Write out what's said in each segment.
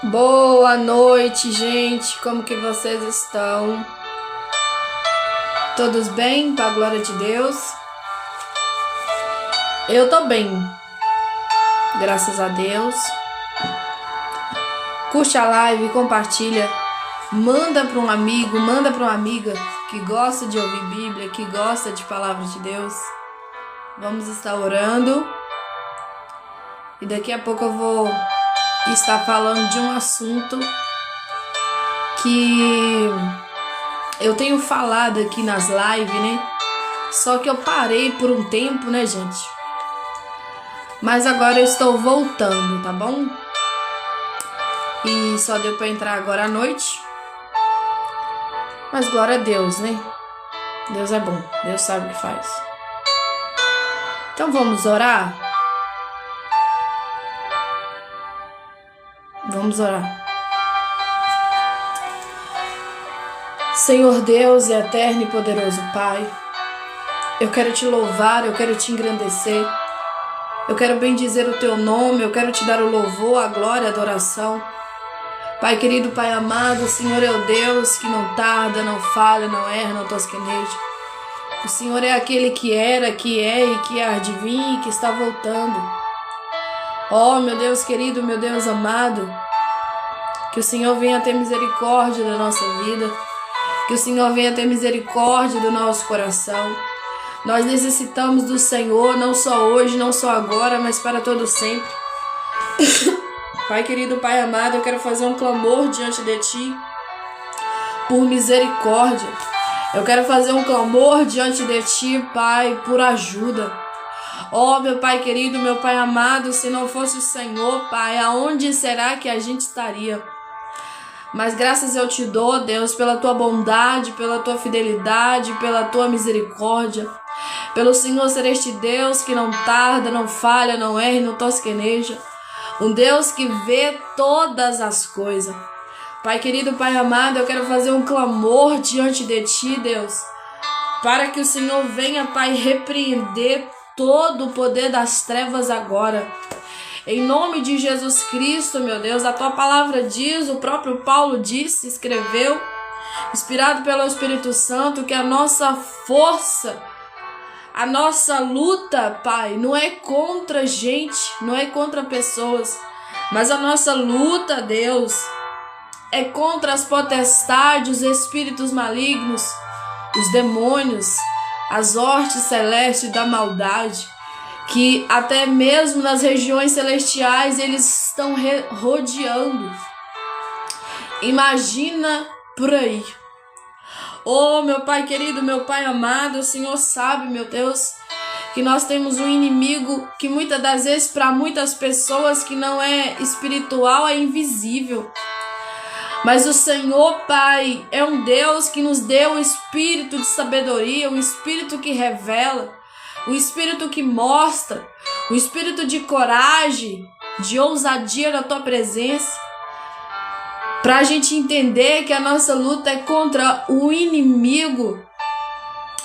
Boa noite, gente. Como que vocês estão? Todos bem? Para a glória de Deus? Eu tô bem. Graças a Deus. Curte a live, compartilha. Manda para um amigo, manda para uma amiga que gosta de ouvir Bíblia, que gosta de palavra de Deus. Vamos estar orando. E daqui a pouco eu vou estar falando de um assunto que eu tenho falado aqui nas lives, né? Só que eu parei por um tempo, né, gente? Mas agora eu estou voltando, tá bom? E só deu para entrar agora à noite. Mas glória a Deus, né? Deus é bom, Deus sabe o que faz. Então vamos orar? Vamos orar. Senhor Deus, eterno e poderoso Pai, eu quero te louvar, eu quero te engrandecer, eu quero bendizer o teu nome, eu quero te dar o louvor, a glória, a adoração. Pai querido, Pai amado, o Senhor é o Deus que não tarda, não falha, não erra, não tosqueneja. O Senhor é aquele que era, que é e que há de vir e que está voltando. Oh, meu Deus querido, meu Deus amado, que o Senhor venha ter misericórdia da nossa vida, que o Senhor venha ter misericórdia do nosso coração. Nós necessitamos do Senhor, não só hoje, não só agora, mas para todo sempre. Pai querido, Pai amado, eu quero fazer um clamor diante de Ti por misericórdia. Eu quero fazer um clamor diante de Ti, Pai, por ajuda. Oh, meu Pai querido, meu Pai amado, se não fosse o Senhor, Pai, aonde será que a gente estaria? Mas graças eu te dou, Deus, pela Tua bondade, pela Tua fidelidade, pela Tua misericórdia, pelo Senhor ser este Deus que não tarda, não falha, não erra e não tosqueneja, um Deus que vê todas as coisas. Pai querido, Pai amado, eu quero fazer um clamor diante de Ti, Deus, para que o Senhor venha, Pai, repreender todo o poder das trevas agora. Em nome de Jesus Cristo, meu Deus, a Tua palavra diz, o próprio Paulo disse, escreveu, inspirado pelo Espírito Santo, que a nossa força, a nossa luta, Pai, não é contra gente, não é contra pessoas, mas a nossa luta, Deus, é contra as potestades, os espíritos malignos, os demônios, as hostes celestes da maldade, que até mesmo nas regiões celestiais eles estão rodeando. Imagina por aí. Oh, meu Pai querido, meu Pai amado, o Senhor sabe, meu Deus, que nós temos um inimigo que muitas das vezes para muitas pessoas que não é espiritual, é invisível. Mas o Senhor, Pai, é um Deus que nos deu um espírito de sabedoria, um espírito que revela, um espírito que mostra, um espírito de coragem, de ousadia na Tua presença, para a gente entender que a nossa luta é contra o inimigo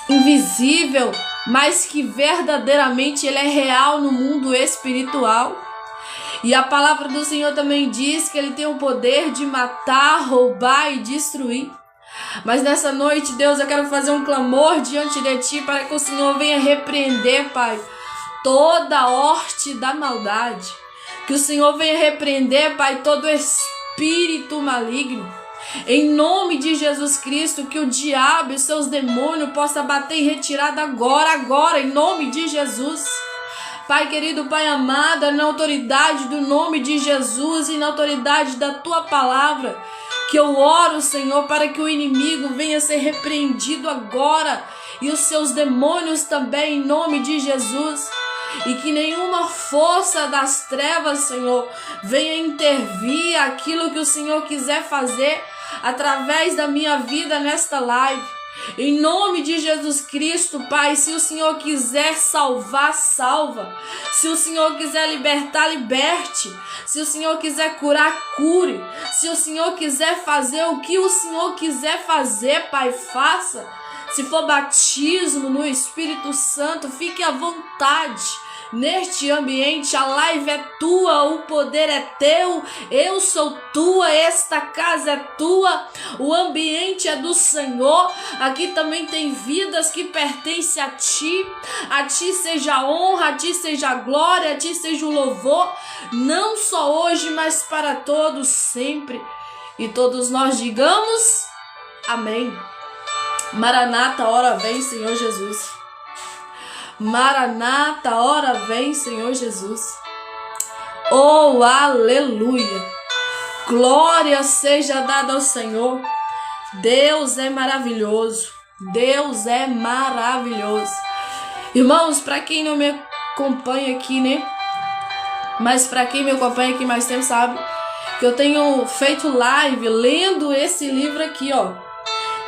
invisível, mas que verdadeiramente ele é real no mundo espiritual. E a palavra do Senhor também diz que Ele tem o poder de matar, roubar e destruir. Mas nessa noite, Deus, eu quero fazer um clamor diante de Ti para que o Senhor venha repreender, Pai, toda a horte da maldade. Que o Senhor venha repreender, Pai, todo espírito maligno. Em nome de Jesus Cristo, que o diabo e seus demônios possam bater em retirada agora, em nome de Jesus. Pai querido, Pai amado, na autoridade do nome de Jesus e na autoridade da Tua palavra, que eu oro, Senhor, para que o inimigo venha ser repreendido agora e os seus demônios também, em nome de Jesus. E que nenhuma força das trevas, Senhor, venha intervir aquilo que o Senhor quiser fazer através da minha vida nesta live. Em nome de Jesus Cristo, Pai, se o Senhor quiser salvar, salva. Se o Senhor quiser libertar, liberte. Se o Senhor quiser curar, cure. Se o Senhor quiser fazer o que o Senhor quiser fazer, Pai, faça. Se for batismo no Espírito Santo, fique à vontade. Neste ambiente, a live é tua, o poder é teu, eu sou tua, esta casa é tua, o ambiente é do Senhor. Aqui também tem vidas que pertencem a ti seja a honra, a ti seja a glória, a ti seja o louvor, não só hoje, mas para todos sempre. E todos nós digamos amém. Maranata, hora vem, Senhor Jesus. Maranata, hora vem, Senhor Jesus. Oh, aleluia. Glória seja dada ao Senhor. Deus é maravilhoso. Deus é maravilhoso. Irmãos, para quem não me acompanha aqui, né? Mas para quem me acompanha aqui mais tempo sabe que eu tenho feito live lendo esse livro aqui, ó,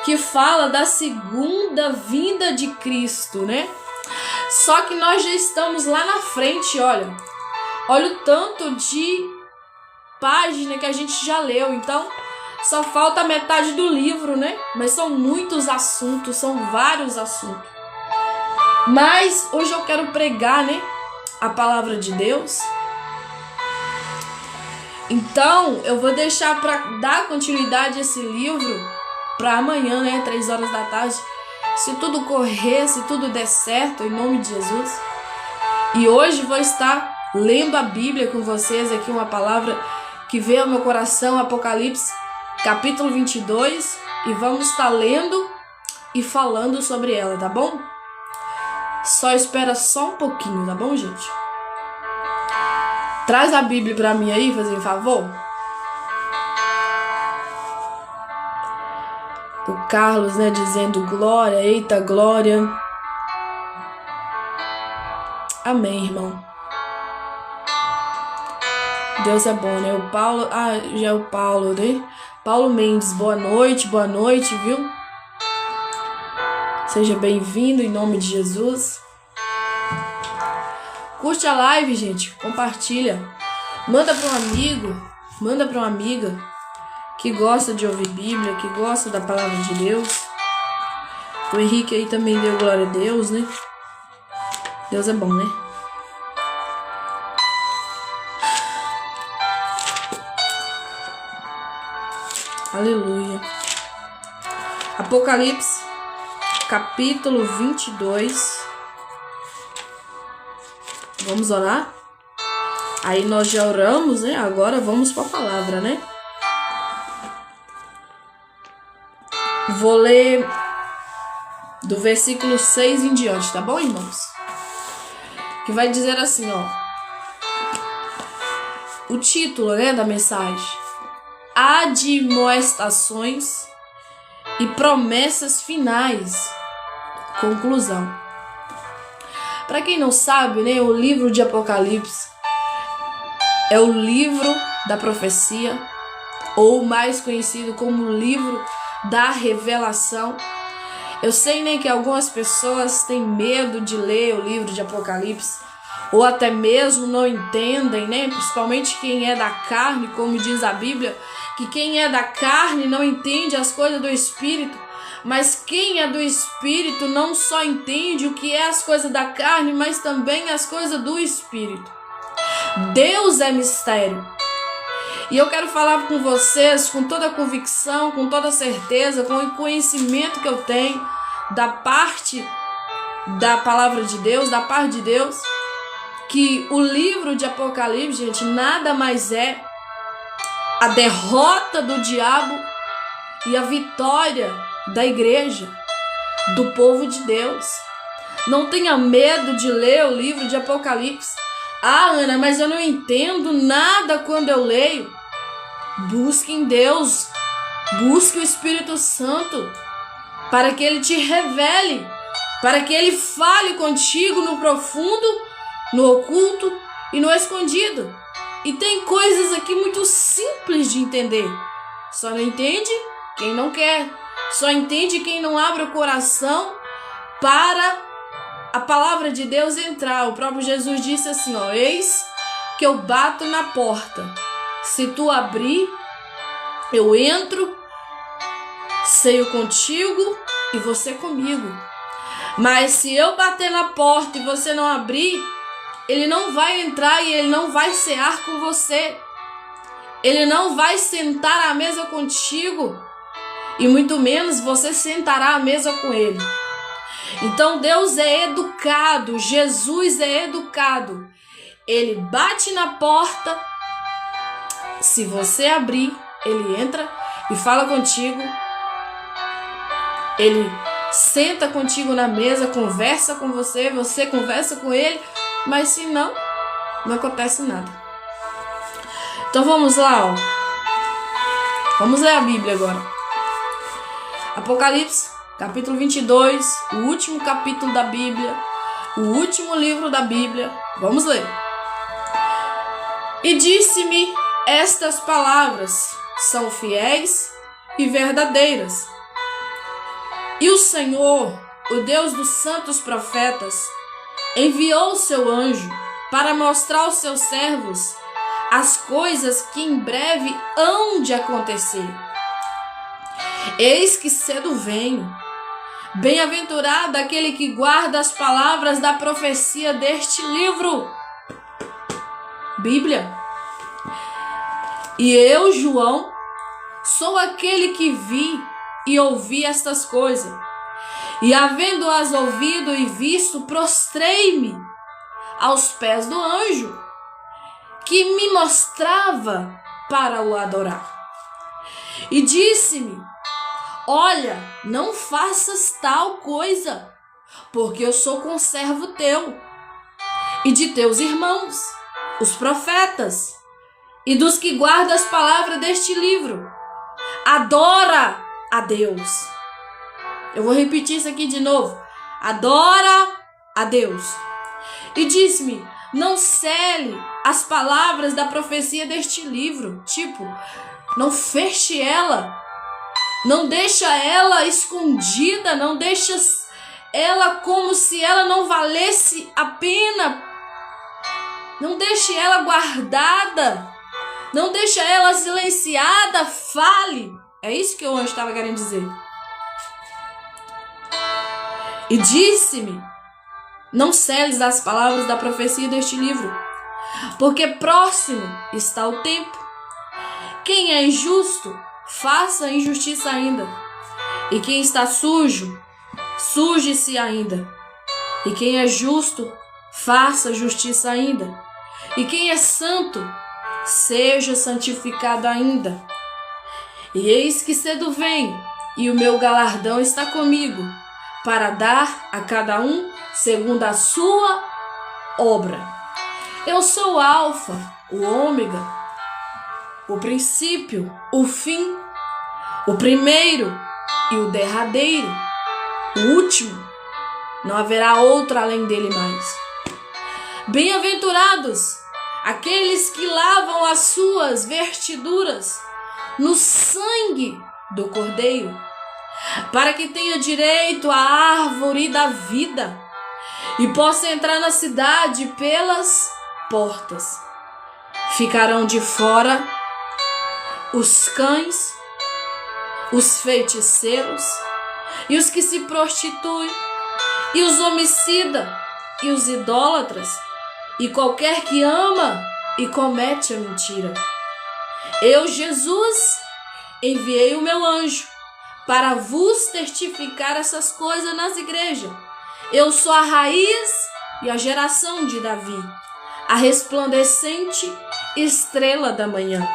que fala da segunda vinda de Cristo, né? Só que nós já estamos lá na frente, olha o tanto de página que a gente já leu, então só falta a metade do livro, né? Mas são muitos assuntos, são vários assuntos. Mas hoje eu quero pregar, né, a palavra de Deus. Então eu vou deixar para dar continuidade a esse livro para amanhã, né, 3 horas da tarde. Se tudo correr, se tudo der certo, em nome de Jesus. E hoje vou estar lendo a Bíblia com vocês aqui, uma palavra que veio ao meu coração, Apocalipse, capítulo 22. E vamos estar lendo e falando sobre ela, tá bom? Só espera só um pouquinho, tá bom, gente? Traz a Bíblia pra mim aí, fazer um favor. O Carlos, né, dizendo glória, eita glória. Amém, irmão. Deus é bom, né? O Paulo, já é o Paulo, né? Paulo Mendes, boa noite, viu? Seja bem-vindo em nome de Jesus. Curte a live, gente, compartilha. Manda para um amigo, manda para uma amiga que gosta de ouvir Bíblia, que gosta da palavra de Deus. O Henrique aí também deu glória a Deus, né? Deus é bom, né? Aleluia. Apocalipse, capítulo 22. Vamos orar? Aí nós já oramos, né? Agora vamos para a palavra, né? Vou ler do versículo 6 em diante, tá bom, irmãos? Que vai dizer assim, ó. O título, né, da mensagem: Admoestações e promessas finais. Conclusão. Para quem não sabe, né, o livro de Apocalipse é o livro da profecia, ou mais conhecido como o livro da revelação. Eu sei, né, que algumas pessoas têm medo de ler o livro de Apocalipse, ou até mesmo não entendem, né, principalmente quem é da carne, como diz a Bíblia, que quem é da carne não entende as coisas do Espírito, mas quem é do Espírito não só entende o que é as coisas da carne, mas também as coisas do Espírito. Deus é mistério. E eu quero falar com vocês com toda a convicção, com toda a certeza, com o conhecimento que eu tenho da parte da palavra de Deus, da parte de Deus, que o livro de Apocalipse, gente, nada mais é a derrota do diabo e a vitória da igreja, do povo de Deus. Não tenha medo de ler o livro de Apocalipse. Ah, Ana, mas eu não entendo nada quando eu leio. Busque em Deus, busque o Espírito Santo, para que Ele te revele, para que Ele fale contigo no profundo, no oculto e no escondido. E tem coisas aqui muito simples de entender. Só não entende quem não quer. Só entende quem não abre o coração para a palavra de Deus entrar. O próprio Jesus disse assim, ó: eis que eu bato na porta. Se tu abrir, eu entro, ceio contigo e você comigo. Mas se eu bater na porta e você não abrir, ele não vai entrar e ele não vai cear com você. Ele não vai sentar à mesa contigo. E muito menos você sentará à mesa com ele. Então Deus é educado, Jesus é educado. Ele bate na porta. Se você abrir, ele entra e fala contigo. Ele senta contigo na mesa, conversa com você, você conversa com ele. Mas se não, não acontece nada. Então vamos lá, ó. Vamos ler a Bíblia agora. Apocalipse, capítulo 22, o último capítulo da Bíblia, o último livro da Bíblia. Vamos ler. E disse-me: estas palavras são fiéis e verdadeiras. E o Senhor, o Deus dos santos profetas, enviou o seu anjo para mostrar aos seus servos as coisas que em breve hão de acontecer. Eis que cedo venho. Bem-aventurado aquele que guarda as palavras da profecia deste livro. Bíblia. E eu, João, sou aquele que vi e ouvi estas coisas. E havendo-as ouvido e visto, prostrei-me aos pés do anjo, que me mostrava para o adorar. E disse-me: olha, não faças tal coisa, porque eu sou conservo teu e de teus irmãos, os profetas, e dos que guardam as palavras deste livro. Adora a Deus. Eu vou repetir isso aqui de novo. Adora a Deus. E disse-me: não cele as palavras da profecia deste livro. Tipo, não feche ela. Não deixa ela escondida. Não deixa ela como se ela não valesse a pena. Não deixe ela guardada. Não deixa ela silenciada. Fale. É isso que o anjo estava querendo dizer. E disse-me: não celes as palavras da profecia deste livro, porque próximo está o tempo. Quem é injusto, faça injustiça ainda. E quem está sujo, suje-se ainda. E quem é justo, faça justiça ainda. E quem é santo, seja santificado ainda. E eis que cedo venho, e o meu galardão está comigo, para dar a cada um segundo a sua obra. Eu sou o Alfa, o Ômega, o princípio, o fim, o primeiro e o derradeiro, o último. Não haverá outro além dele mais. Bem-aventurados aqueles que lavam as suas vestiduras no sangue do Cordeiro, para que tenha direito à árvore da vida e possa entrar na cidade pelas portas. Ficarão de fora os cães, os feiticeiros e os que se prostituem, e os homicidas e os idólatras, e qualquer que ama e comete a mentira. Eu, Jesus, enviei o meu anjo para vos testificar essas coisas nas igrejas. Eu sou a raiz e a geração de Davi, a resplandecente estrela da manhã.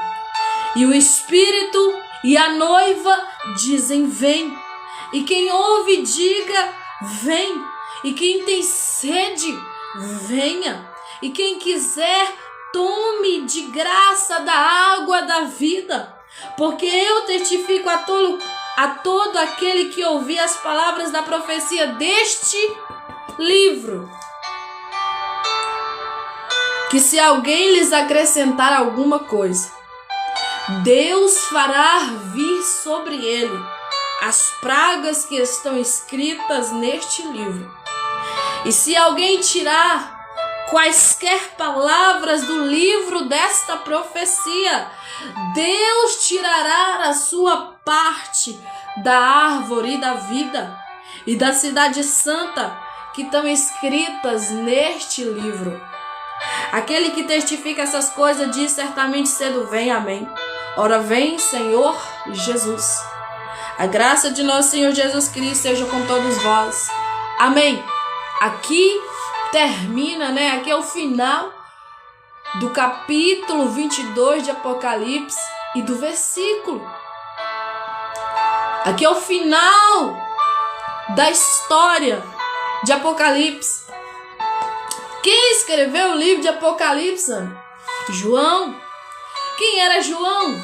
E o Espírito e a noiva dizem: vem. E quem ouve, diga: vem. E quem tem sede, venha. E quem quiser, tome de graça da água da vida. Porque eu testifico a todo aquele que ouvir as palavras da profecia deste livro, que se alguém lhes acrescentar alguma coisa, Deus fará vir sobre ele as pragas que estão escritas neste livro. E se alguém tirar quaisquer palavras do livro desta profecia, Deus tirará a sua parte da árvore da vida e da cidade santa que estão escritas neste livro. Aquele que testifica essas coisas diz: certamente cedo vem, amém. Ora vem, Senhor Jesus. A graça de nosso Senhor Jesus Cristo seja com todos vós, amém. Aqui termina, aqui é o final do capítulo 22 de Apocalipse e do versículo. Aqui é o final da história de Apocalipse. Quem escreveu o livro de Apocalipse? João. Quem era João?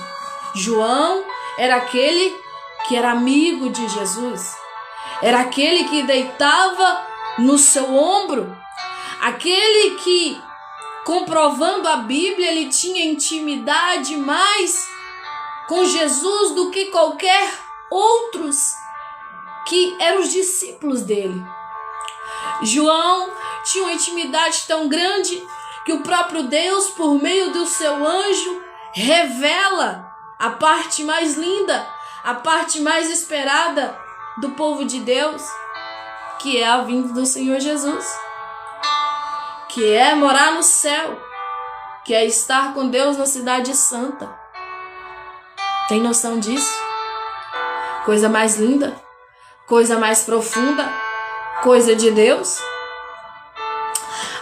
João era aquele que era amigo de Jesus. Era aquele que deitava no seu ombro. Aquele que, comprovando a Bíblia, ele tinha intimidade mais com Jesus do que qualquer outros que eram os discípulos dele. João tinha uma intimidade tão grande que o próprio Deus, por meio do seu anjo, revela a parte mais linda, a parte mais esperada do povo de Deus, que é a vinda do Senhor Jesus, que é morar no céu, que é estar com Deus na cidade santa. Tem noção disso? Coisa mais linda, coisa mais profunda, coisa de Deus.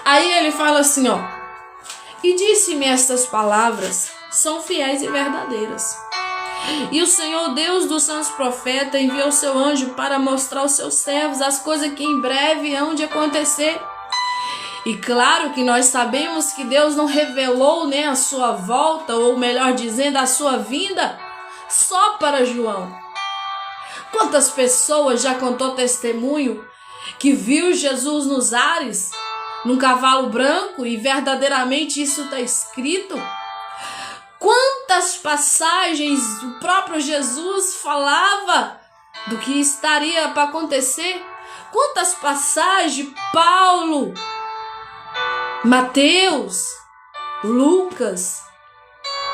Aí ele fala assim, e disse-me estas palavras, são fiéis e verdadeiras. E o Senhor Deus dos santos profetas enviou seu anjo para mostrar aos seus servos as coisas que em breve hão de acontecer. E claro que nós sabemos que Deus não revelou nem a sua volta, ou melhor dizendo, a sua vinda, só para João. Quantas pessoas já contou testemunho que viu Jesus nos ares, num cavalo branco, e verdadeiramente isso está escrito? Quantas passagens o próprio Jesus falava do que estaria para acontecer? Quantas passagens Paulo, Mateus, Lucas,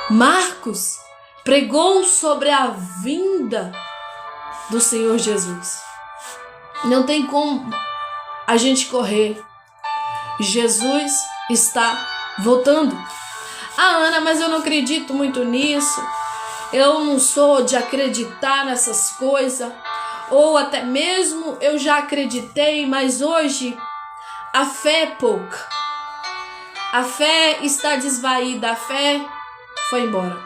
Marcos pregou sobre a vinda do Senhor Jesus. Não tem como a gente correr. Jesus está voltando. Ana, mas eu não acredito muito nisso. Eu não sou de acreditar nessas coisas. Ou até mesmo eu já acreditei, mas hoje a fé é pouca. A fé está desvaída, a fé foi embora.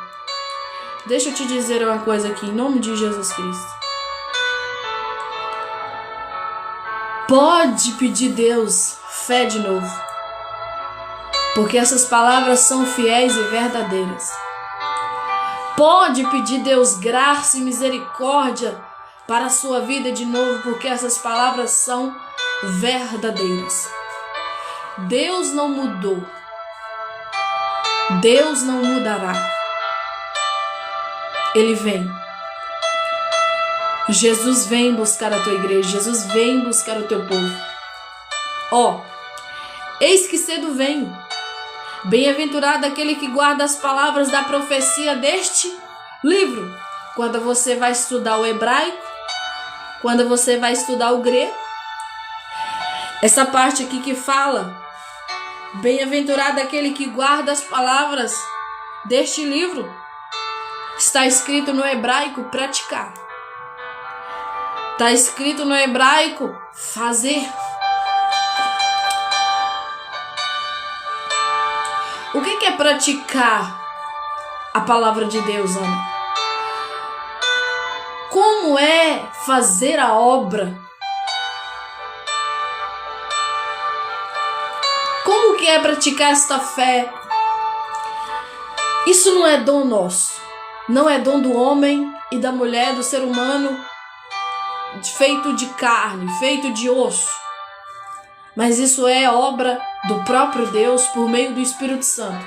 Deixa eu te dizer uma coisa aqui, em nome de Jesus Cristo. Pode pedir Deus fé de novo. Porque essas palavras são fiéis e verdadeiras. Pode pedir Deus graça e misericórdia para a sua vida de novo, porque essas palavras são verdadeiras. Deus não mudou. Deus não mudará. Ele vem. Jesus vem buscar a tua igreja. Jesus vem buscar o teu povo. Eis que cedo venho. Bem-aventurado aquele que guarda as palavras da profecia deste livro. Quando você vai estudar o hebraico, quando você vai estudar o grego, essa parte aqui que fala, bem-aventurado aquele que guarda as palavras deste livro, está escrito no hebraico praticar. Está escrito no hebraico fazer. O que é praticar a palavra de Deus, Ana? Como é fazer a obra? Como que é praticar esta fé? Isso não é dom nosso. Não é dom do homem e da mulher, do ser humano, feito de carne, feito de osso. Mas isso é obra do próprio Deus por meio do Espírito Santo.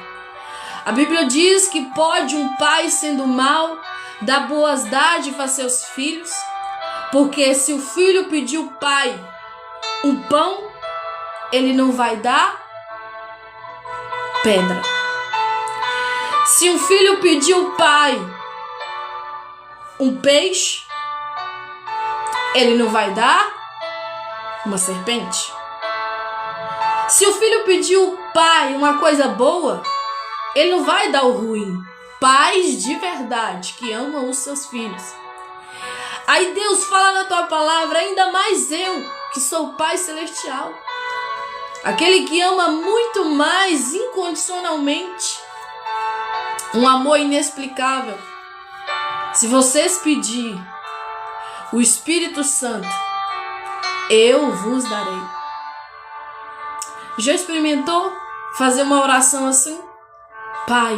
A Bíblia diz que pode um pai, sendo mau, dar boas dádivas a seus filhos. Porque se o filho pedir ao pai um pão, ele não vai dar pedra. Se um filho pedir ao pai um peixe, ele não vai dar uma serpente. Se o filho pedir ao pai uma coisa boa, ele não vai dar o ruim. Pais de verdade que amam os seus filhos. Aí Deus fala na tua palavra, ainda mais eu, que sou o Pai Celestial. Aquele que ama muito mais incondicionalmente. Um amor inexplicável. Se vocês pedirem o Espírito Santo, eu vos darei. Já experimentou fazer uma oração assim? Pai,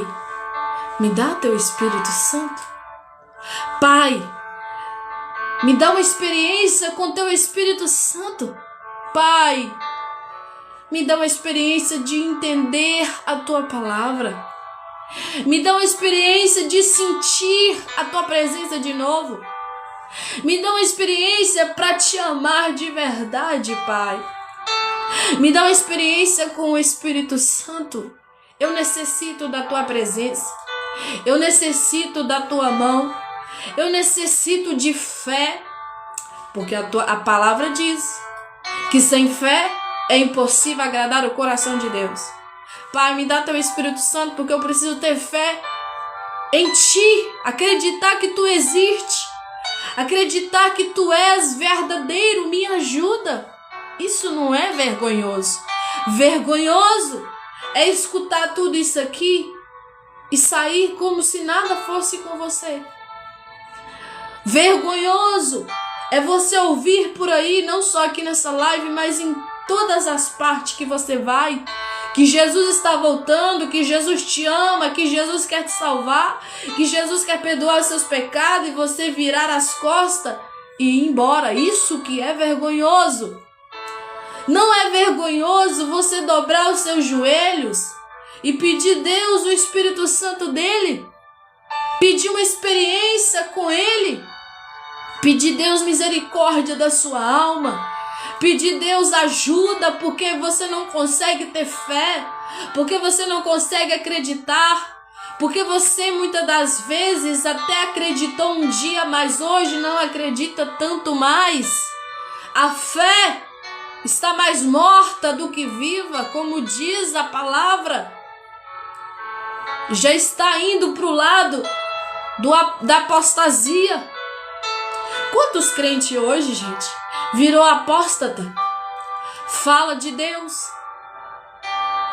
me dá teu Espírito Santo. Pai, me dá uma experiência com teu Espírito Santo. Pai, me dá uma experiência de entender a tua palavra. Me dá uma experiência de sentir a tua presença de novo. Me dá uma experiência para te amar de verdade, Pai. Me dá uma experiência com o Espírito Santo. Eu necessito da tua presença. Eu necessito da tua mão. Eu necessito de fé. Porque a palavra diz que sem fé é impossível agradar o coração de Deus. Pai, me dá teu Espírito Santo, porque eu preciso ter fé em ti. Acreditar que tu existes. Acreditar que tu és verdadeiro. Me ajuda. Isso não é vergonhoso. Vergonhoso é escutar tudo isso aqui e sair como se nada fosse com você. Vergonhoso é você ouvir por aí, não só aqui nessa live, mas em todas as partes que você vai, que Jesus está voltando, que Jesus te ama, que Jesus quer te salvar, que Jesus quer perdoar os seus pecados e você virar as costas e ir embora. Isso que é vergonhoso. Não é vergonhoso você dobrar os seus joelhos e pedir a Deus o Espírito Santo dele, pedir uma experiência com ele, pedir Deus misericórdia da sua alma, pedir Deus ajuda porque você não consegue ter fé, porque você não consegue acreditar, porque você muitas das vezes até acreditou um dia, mas hoje não acredita tanto mais. A fé está mais morta do que viva, como diz a palavra. Já está indo para o lado da apostasia. Quantos crentes hoje, gente, virou apóstata? Fala de Deus,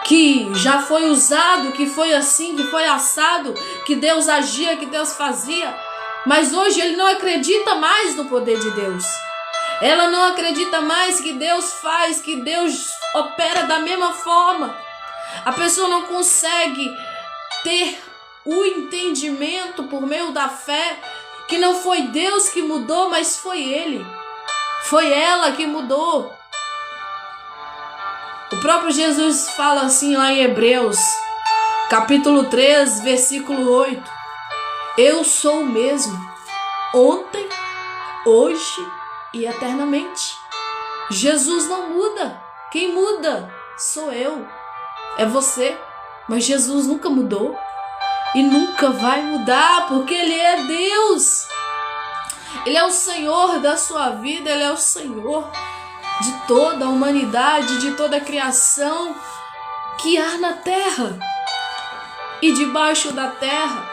que já foi usado, que foi assim, que foi assado, que Deus agia, que Deus fazia, mas hoje ele não acredita mais no poder de Deus. Ela não acredita mais que Deus faz, que Deus opera da mesma forma. A pessoa não consegue ter o entendimento por meio da fé que não foi Deus que mudou, mas foi Ele. Foi ela que mudou. O próprio Jesus fala assim lá em Hebreus, capítulo 3, versículo 8. Eu sou o mesmo, ontem, hoje e eternamente. Jesus não muda. Quem muda sou eu, é você. Mas Jesus nunca mudou e nunca vai mudar, porque Ele é Deus. Ele é o Senhor da sua vida. Ele é o Senhor de toda a humanidade, de toda a criação que há na terra e debaixo da terra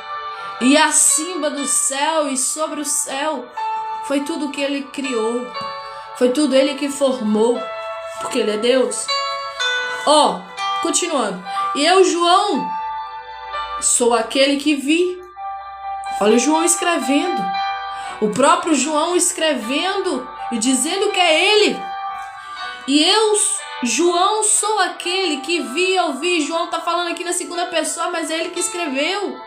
e acima do céu e sobre o céu. Foi tudo que Ele criou, foi tudo Ele que formou, porque Ele é Deus. Continuando. E eu, João, sou aquele que vi. Olha o João escrevendo. O próprio João escrevendo e dizendo que é Ele. E eu, João, sou aquele que vi, ouvi. João está falando aqui na segunda pessoa, mas é ele que escreveu.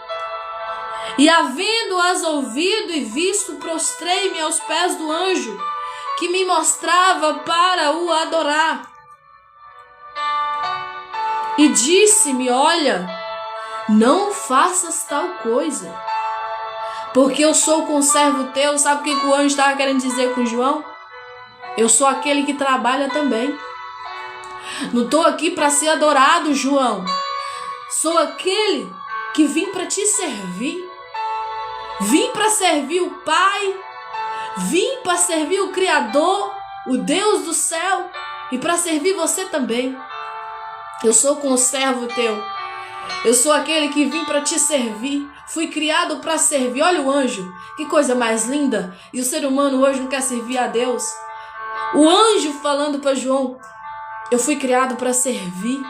E havendo-as ouvido e visto, prostrei-me aos pés do anjo que me mostrava para o adorar. E disse-me, olha, não faças tal coisa, Porque eu sou o conservo teu. Sabe o que o anjo estava querendo dizer com João? Eu sou aquele que trabalha também. Não estou aqui para ser adorado, João. Sou aquele que vim para te servir. Vim para servir o Pai. Vim para servir o Criador, o Deus do céu. E para servir você também. Eu sou o conservo teu. Eu sou aquele que vim para te servir. Fui criado para servir. Olha o anjo. Que coisa mais linda. E o ser humano hoje não quer servir a Deus. O anjo falando para João. Eu fui criado para servir.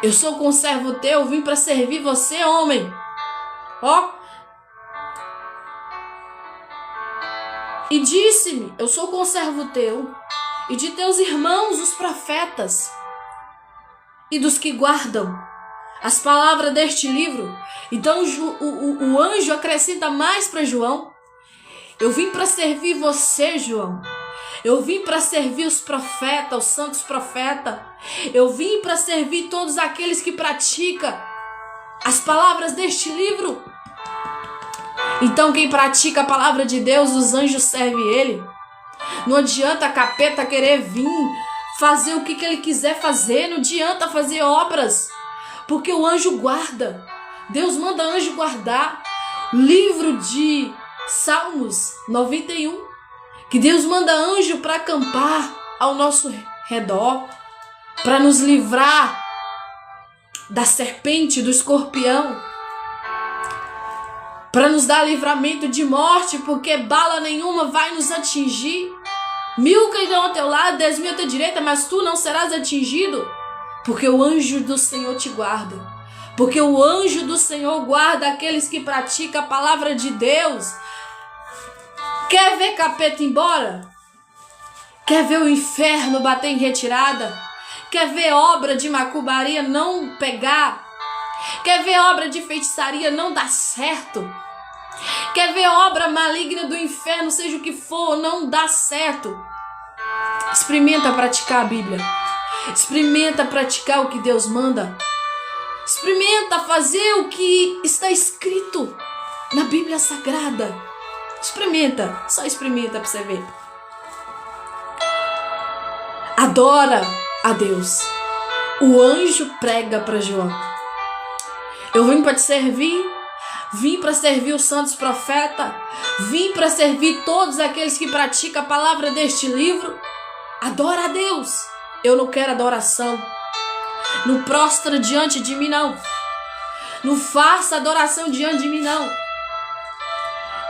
Eu sou o conservo teu. Vim para servir você, homem. Ó. E disse-me. Eu sou o conservo teu. E de teus irmãos, os profetas. E dos que guardam as palavras deste livro. Então o anjo acrescenta mais para João. Eu vim para servir você, João. Eu vim para servir os profetas, os santos profetas. Eu vim para servir todos aqueles que praticam as palavras deste livro. Então quem pratica a palavra de Deus, os anjos servem ele. Não adianta a capeta querer vir fazer o que ele quiser fazer. Não adianta fazer obras. Porque o anjo guarda. Deus manda anjo guardar. Livro de Salmos 91. Que Deus manda anjo para acampar ao nosso redor. Para nos livrar da serpente, do escorpião. Para nos dar livramento de morte. Porque bala nenhuma vai nos atingir. 1000 cairão ao teu lado, 10.000 à tua direita, mas tu não serás atingido. Porque o anjo do Senhor te guarda. Porque o anjo do Senhor guarda aqueles que praticam a palavra de Deus. Quer ver capeta embora? Quer ver o inferno bater em retirada? Quer ver obra de macumbaria não pegar? Quer ver obra de feitiçaria não dar certo? Quer ver obra maligna do inferno, seja o que for, não dá certo? Experimenta praticar a Bíblia. Experimenta praticar o que Deus manda. Experimenta fazer o que está escrito na Bíblia Sagrada. Experimenta, só experimenta para você ver. Adora a Deus. O anjo prega para João. Eu vim para te servir. Vim para servir os santos profetas. Vim para servir todos aqueles que praticam a palavra deste livro. Adora a Deus. Eu não quero adoração. Não prostra diante de mim, não. Não faça adoração diante de mim, não.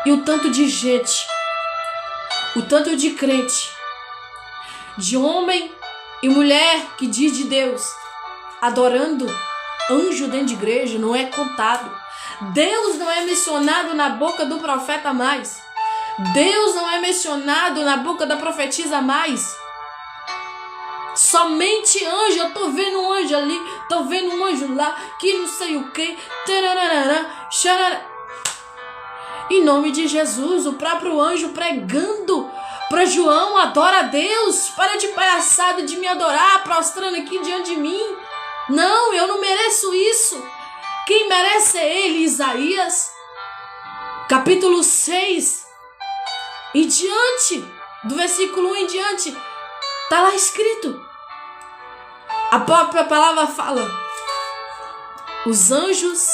E o tanto de gente, o tanto de crente, de homem e mulher que diz de Deus, adorando anjo dentro de igreja, não é contado. Deus não é mencionado na boca do profeta mais. Deus não é mencionado na boca da profetisa mais. Somente anjo. Eu tô vendo um anjo ali, tô vendo um anjo lá, que não sei o que. Em nome de Jesus, o próprio anjo pregando para João: adora a Deus, para de palhaçada de me adorar, prostrando aqui diante de mim. Não, eu não mereço isso. Quem merece é ele. Isaías, capítulo 6, em diante, do versículo 1 em diante, está lá escrito. A própria palavra fala: os anjos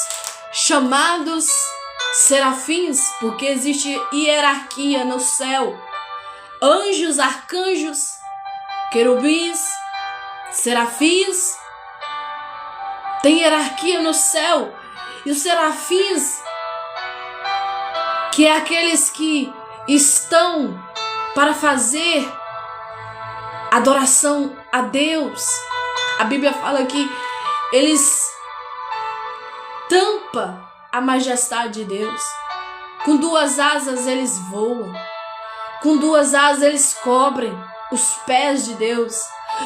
chamados serafins, porque existe hierarquia no céu. Anjos, arcanjos, querubins, serafins. Tem hierarquia no céu. E os serafins, que é aqueles que estão para fazer adoração a Deus. A Bíblia fala que eles tampam a majestade de Deus. Com 2 asas eles voam. Com 2 asas eles cobrem os pés de Deus.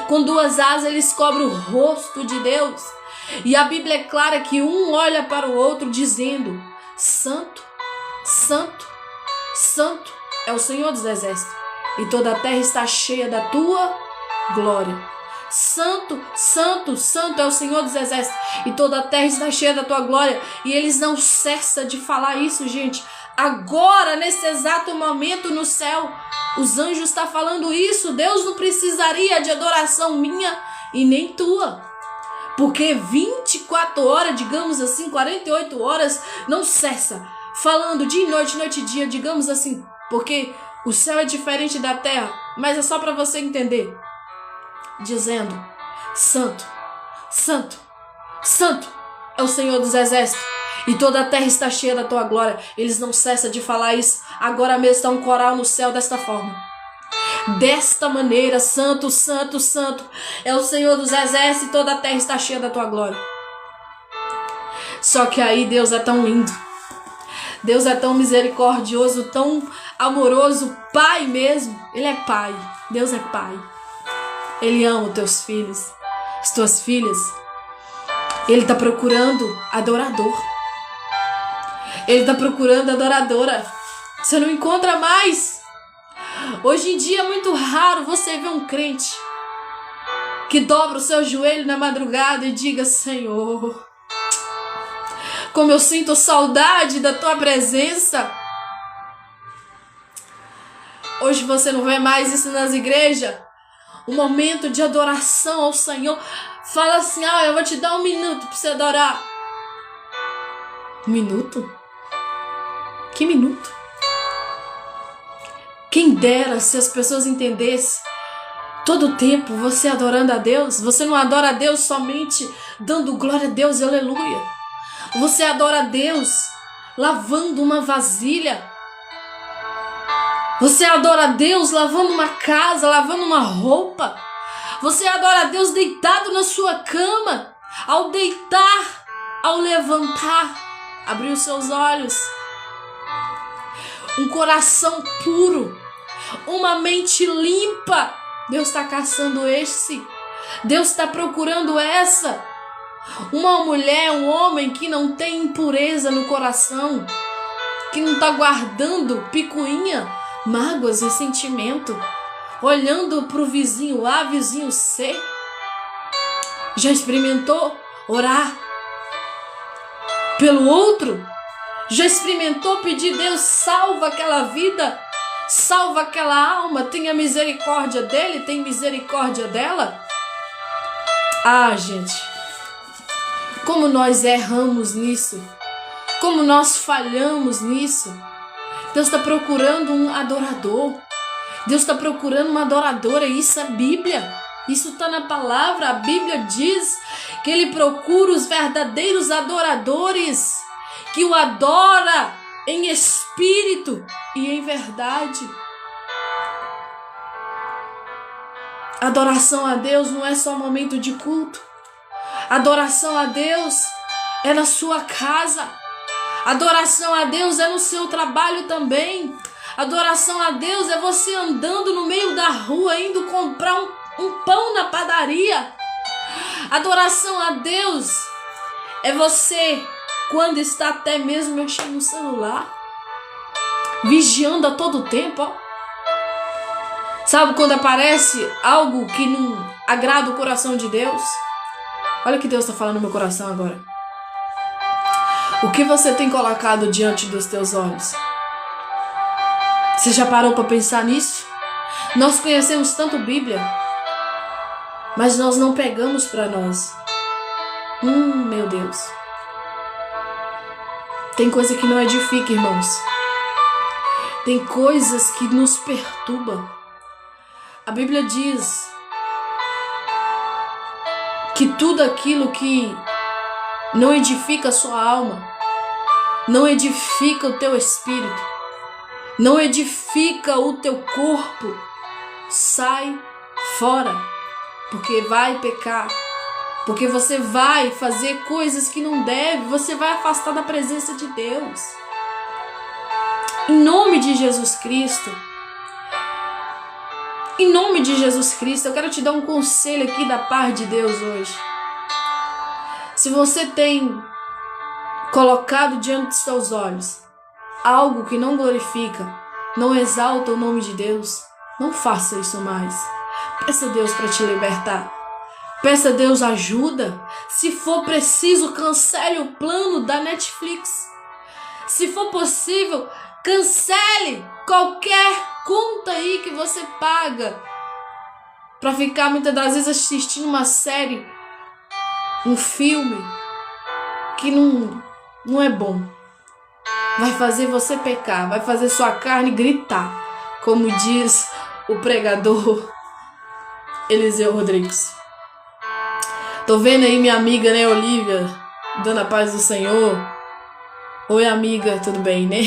Com 2 asas eles cobrem o rosto de Deus. E a Bíblia é clara que um olha para o outro dizendo: Santo, Santo, Santo é o Senhor dos Exércitos, e toda a terra está cheia da tua glória. Santo, Santo, Santo é o Senhor dos Exércitos, e toda a terra está cheia da tua glória. E eles não cessam de falar isso, gente, agora, nesse exato momento no céu. Os anjos estão falando isso. Deus não precisaria de adoração minha e nem tua. Porque 24 horas, digamos assim, 48 horas, não cessa. Falando dia e noite e dia, digamos assim. Porque o céu é diferente da terra. Mas é só para você entender. Dizendo, santo, santo, santo é o Senhor dos Exércitos. E toda a terra está cheia da tua glória. Eles não cessam de falar isso. Agora mesmo está um coral no céu desta forma. Desta maneira, santo, santo, santo é o Senhor dos Exércitos e toda a terra está cheia da tua glória. Só que aí Deus é tão lindo. Deus é tão misericordioso, tão amoroso, Pai mesmo. Ele é Pai. Deus é Pai. Ele ama os teus filhos, as tuas filhas. Ele está procurando adorador. Ele está procurando adoradora. Você não encontra mais. Hoje em dia é muito raro você ver um crente que dobra o seu joelho na madrugada e diga: Senhor, como eu sinto saudade da tua presença. Hoje você não vê mais isso nas igrejas. Um momento de adoração ao Senhor. Fala assim: eu vou te dar 1 minuto para você adorar. 1 minuto? Que minuto? Quem dera se as pessoas entendessem. Todo o tempo você adorando a Deus. Você não adora a Deus somente dando glória a Deus, aleluia. Você adora a Deus lavando uma vasilha. Você adora a Deus lavando uma casa, lavando uma roupa. Você adora a Deus deitado na sua cama. Ao deitar, ao levantar, abrir os seus olhos. Um coração puro, uma mente limpa. Deus está caçando esse. Deus está procurando essa. Uma mulher, um homem que não tem impureza no coração, que não está guardando picuinha, mágoas, ressentimento, olhando para o vizinho A, vizinho C. Já experimentou orar pelo outro? Já experimentou pedir: Deus, salva aquela vida, salva aquela alma, tenha misericórdia dele, tem misericórdia dela? Gente, como nós erramos nisso, como nós falhamos nisso. Deus está procurando um adorador. Deus está procurando uma adoradora. Isso é Bíblia. Isso está na palavra. A Bíblia diz que Ele procura os verdadeiros adoradores, que o adora em espírito e em verdade. Adoração a Deus não é só momento de culto. Adoração a Deus é na sua casa. Adoração a Deus é no seu trabalho também. Adoração a Deus é você andando no meio da rua, indo comprar um pão na padaria. Adoração a Deus é você quando está até mesmo mexendo no celular, vigiando a todo tempo. Sabe quando aparece algo que não agrada o coração de Deus? Olha o que Deus está falando no meu coração agora. O que você tem colocado diante dos teus olhos? Você já parou para pensar nisso? Nós conhecemos tanto Bíblia, mas nós não pegamos para nós. Meu Deus. Tem coisa que não edifica, irmãos. Tem coisas que nos perturbam. A Bíblia diz que tudo aquilo que não edifica a sua alma, não edifica o teu espírito, não edifica o teu corpo, sai fora, porque vai pecar, porque você vai fazer coisas que não deve, você vai afastar da presença de Deus. Em nome de Jesus Cristo, em nome de Jesus Cristo, eu quero te dar um conselho aqui da parte de Deus hoje. Se você tem colocado diante dos seus olhos algo que não glorifica, não exalta o nome de Deus, não faça isso mais. Peça a Deus para te libertar. Peça a Deus ajuda. Se for preciso, cancele o plano da Netflix. Se for possível, Cancele qualquer conta aí que você paga para ficar muitas das vezes assistindo uma série, um filme que não é bom. Vai fazer você pecar, vai fazer sua carne gritar, como diz o pregador Eliseu Rodrigues. Tô vendo aí minha amiga, né, Olivia, dando a paz do Senhor. Oi, amiga, tudo bem, né?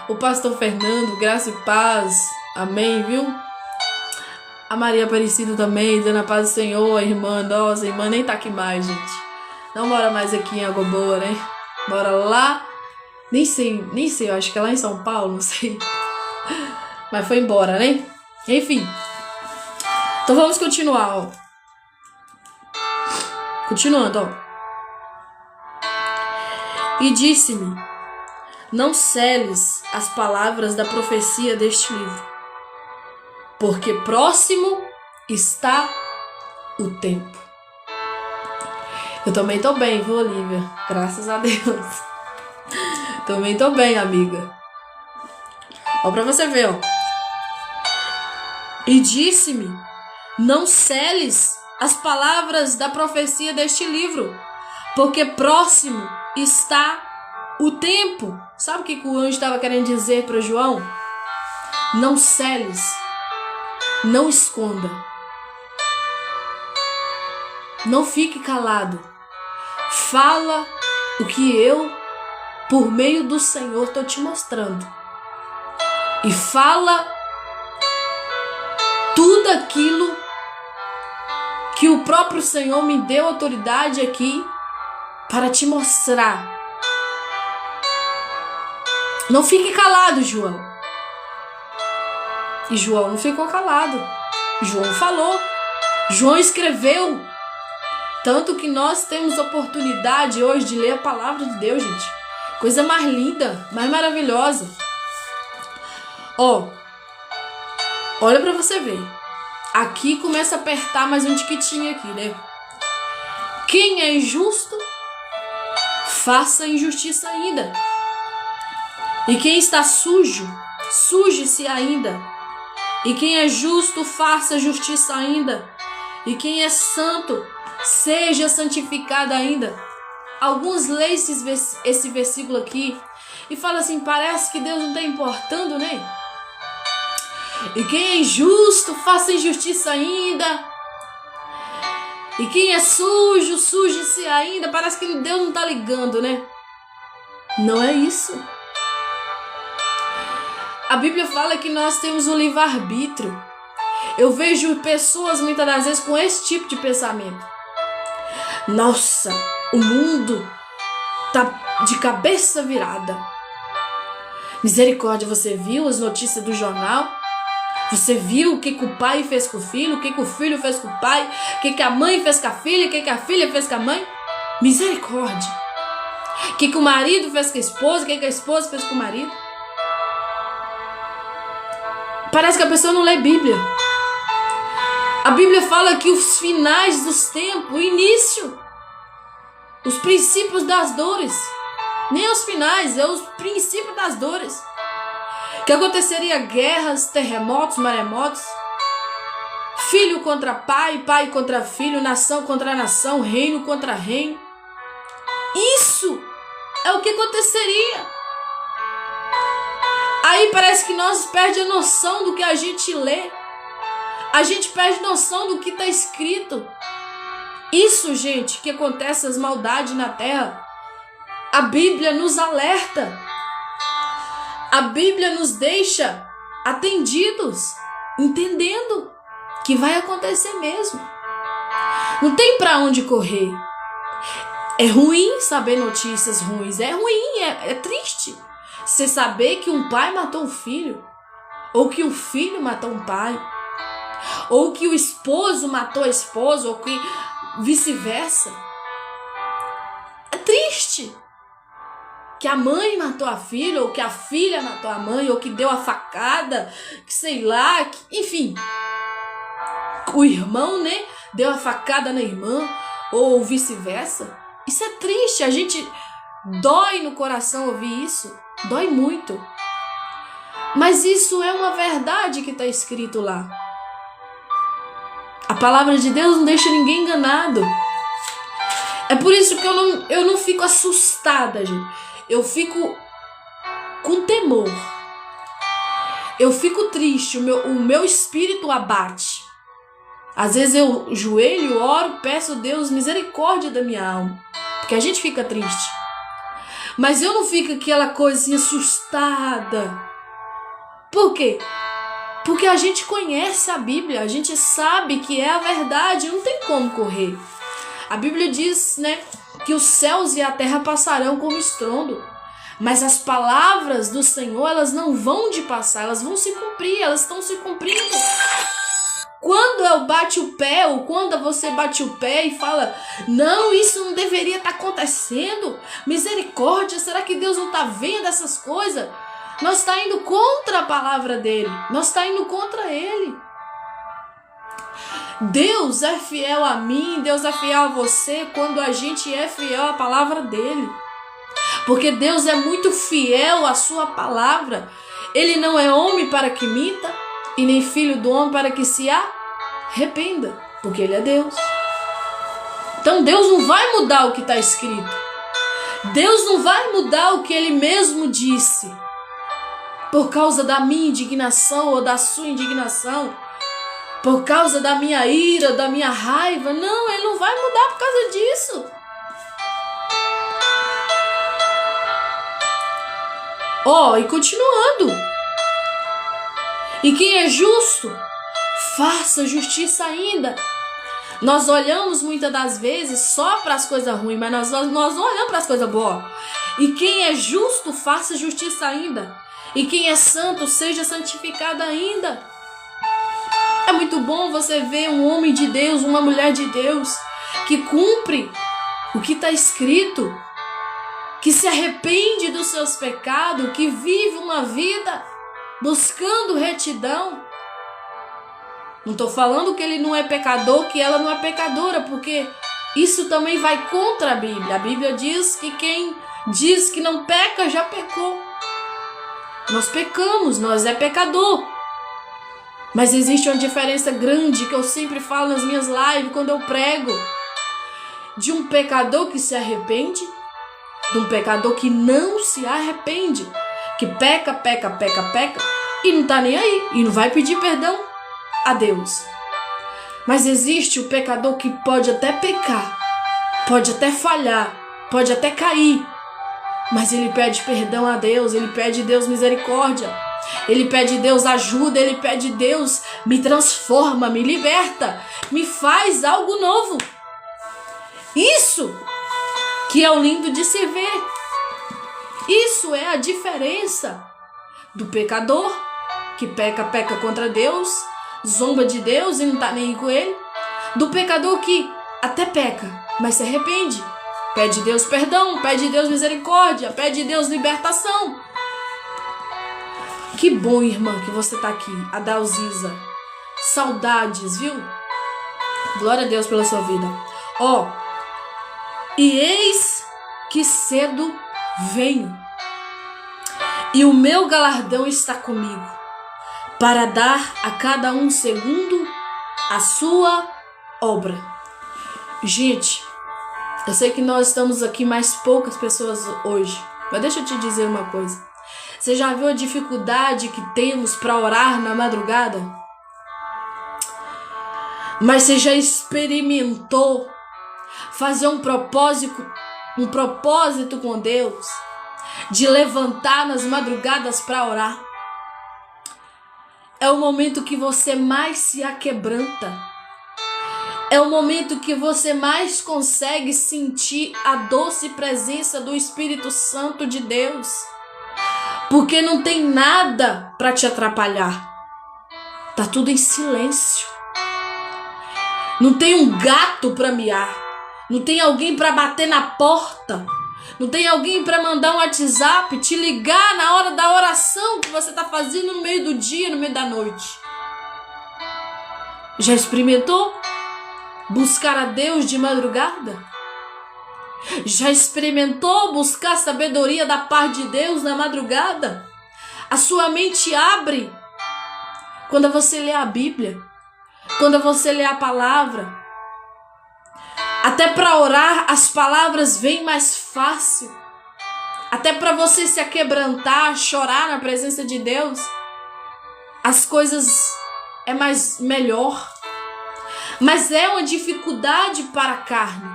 O pastor Fernando, graça e paz, amém, viu? A Maria Aparecida também, dando a paz do Senhor. A irmã, nossa, a irmã nem tá aqui mais, gente. Não mora mais aqui em Água Boa, né? Mora lá, nem sei, eu acho que é lá em São Paulo, não sei. Mas foi embora, né? Enfim. Então vamos continuar, ó. Continuando, ó. E disse-me: não seles as palavras da profecia deste livro, porque próximo está o tempo. Eu também tô bem, viu, Olivia? Graças a Deus. Também tô bem, amiga. Ó, pra você ver, ó. E disse-me: não seles as palavras da profecia deste livro, porque próximo está o tempo. Sabe o que o anjo estava querendo dizer para João? Não seles, não esconda, não fique calado. Fala o que eu, por meio do Senhor, estou te mostrando. E fala tudo aquilo que o próprio Senhor me deu autoridade aqui para te mostrar. Não fique calado, João. E João não ficou calado. João falou. João escreveu. Tanto que nós temos oportunidade hoje de ler a palavra de Deus, gente. Coisa mais linda, mais maravilhosa. Ó, olha para você ver. Aqui começa a apertar mais um tiquitinho aqui, né? Quem é injusto, faça injustiça ainda. E quem está sujo, suje-se ainda. E quem é justo, faça justiça ainda. E quem é santo, seja santificado ainda. Alguns leem esse versículo aqui e falam assim: parece que Deus não está importando, né? E quem é injusto, faça injustiça ainda. E quem é sujo, suje-se ainda. Parece que Deus não está ligando, né? Não é isso. A Bíblia fala que nós temos um livre-arbítrio. Eu vejo pessoas muitas das vezes com esse tipo de pensamento. Nossa, o mundo tá de cabeça virada. Misericórdia, você viu as notícias do jornal? Você viu o que o pai fez com o filho? O que o filho fez com o pai? O que a mãe fez com a filha? O que a filha fez com a mãe? Misericórdia. O que o marido fez com a esposa? O que a esposa fez com o marido? Parece que a pessoa não lê Bíblia. A Bíblia fala que os finais dos tempos, o início, os princípios das dores, nem os finais, é os princípios das dores. Que aconteceria guerras, terremotos, maremotos, filho contra pai, pai contra filho, nação contra nação, reino contra reino. Isso é o que aconteceria. Aí parece que nós perdemos a noção do que a gente lê. A gente perde noção do que está escrito. Isso, gente, que acontece as maldades na terra, a Bíblia nos alerta. A Bíblia nos deixa atendidos, entendendo que vai acontecer mesmo. Não tem para onde correr. É ruim saber notícias ruins, é ruim, é triste. Você saber que um pai matou um filho, ou que um filho matou um pai, ou que o esposo matou a esposa, ou que vice-versa. É triste. Que a mãe matou a filha, ou que a filha matou a mãe, ou que deu a facada, que sei lá, enfim. O irmão, né, deu a facada na irmã, ou vice-versa. Isso é triste, a gente Dói no coração ouvir isso, dói muito. Mas isso é uma verdade que está escrito lá. A palavra de Deus não deixa ninguém enganado. É por isso que eu não fico assustada, gente. Eu fico com temor. Eu fico triste, o meu espírito abate. Às vezes eu joelho, oro, peço a Deus misericórdia da minha alma. Porque a gente fica triste. Mas eu não fico aquela coisinha assustada. Por quê? Porque a gente conhece a Bíblia, a gente sabe que é a verdade, não tem como correr. A Bíblia diz, né, que os céus e a terra passarão como estrondo. Mas as palavras do Senhor, elas não vão de passar, elas vão se cumprir, elas estão se cumprindo. Quando eu bate o pé, ou quando você bate o pé e fala, não, isso não deveria estar acontecendo, misericórdia, será que Deus não está vendo essas coisas? Nós está indo contra a palavra dele, nós está indo contra ele. Deus é fiel a mim, Deus é fiel a você quando a gente é fiel à palavra dele. Porque Deus é muito fiel à sua palavra. Ele não é homem para que minta, e nem filho do homem para que se arrependa, porque ele é Deus. Então Deus não vai mudar o que está escrito. Deus não vai mudar o que ele mesmo disse por causa da minha indignação ou da sua indignação, por causa da minha ira, da minha raiva. Não, ele não vai mudar por causa disso. E continuando. E quem é justo, faça justiça ainda. Nós olhamos muitas das vezes só para as coisas ruins, mas nós não olhamos para as coisas boas. E quem é justo, faça justiça ainda. E quem é santo, seja santificado ainda. É muito bom você ver um homem de Deus, uma mulher de Deus, que cumpre o que está escrito, que se arrepende dos seus pecados, que vive uma vida buscando retidão. Não estou falando que ele não é pecador, que ela não é pecadora, porque isso também vai contra a Bíblia. A Bíblia diz que quem diz que não peca, já pecou. Nós pecamos, nós é pecador. Mas existe uma diferença grande que eu sempre falo nas minhas lives, quando eu prego, de um pecador que se arrepende, de um pecador que não se arrepende, que peca e não está nem aí, e não vai pedir perdão a Deus. Mas existe o pecador que pode até pecar, pode até falhar, pode até cair, mas ele pede perdão a Deus, ele pede a Deus misericórdia, ele pede a Deus ajuda, ele pede a Deus me transforma, me liberta, me faz algo novo. Isso que é o lindo de se ver. Isso é a diferença do pecador que peca contra Deus, zomba de Deus e não está nem com ele, do pecador que até peca, mas se arrepende, pede Deus perdão, pede Deus misericórdia, pede Deus libertação. Que bom, irmã, que você está aqui, Adalziza. Saudades, viu? Glória a Deus pela sua vida. E eis que cedo venho, e o meu galardão está comigo, para dar a cada um segundo a sua obra. Gente, eu sei que nós estamos aqui mais poucas pessoas hoje, mas deixa eu te dizer uma coisa. Você já viu a dificuldade que temos para orar na madrugada? Mas você já experimentou fazer um propósito com Deus, de levantar nas madrugadas para orar? É o momento que você mais se aquebranta. É o momento que você mais consegue sentir a doce presença do Espírito Santo de Deus. Porque não tem nada para te atrapalhar. Tá tudo em silêncio. Não tem um gato para miar. Não tem alguém para bater na porta. Não tem alguém para mandar um WhatsApp, te ligar na hora da oração que você está fazendo no meio do dia, no meio da noite. Já experimentou buscar a Deus de madrugada? Já experimentou buscar a sabedoria da parte de Deus na madrugada? A sua mente abre quando você lê a Bíblia, quando você lê a palavra. Até para orar as palavras vêm mais fácil. Até para você se aquebrantar, chorar na presença de Deus, as coisas é melhor. Mas é uma dificuldade para a carne.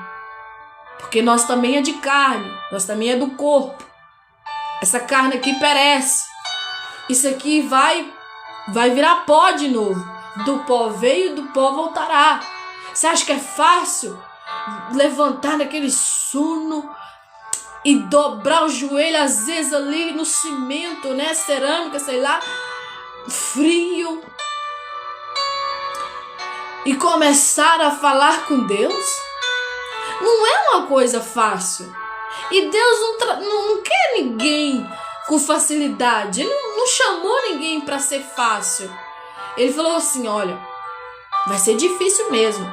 Porque nós também é de carne, nós também é do corpo. Essa carne aqui perece. Isso aqui vai virar pó de novo. Do pó veio, do pó voltará. Você acha que é fácil levantar naquele sono e dobrar o joelho, às vezes ali no cimento, né? Cerâmica, sei lá, frio, e começar a falar com Deus? Não é uma coisa fácil. E Deus não quer ninguém com facilidade. Ele não chamou ninguém para ser fácil. Ele falou assim: olha, vai ser difícil mesmo.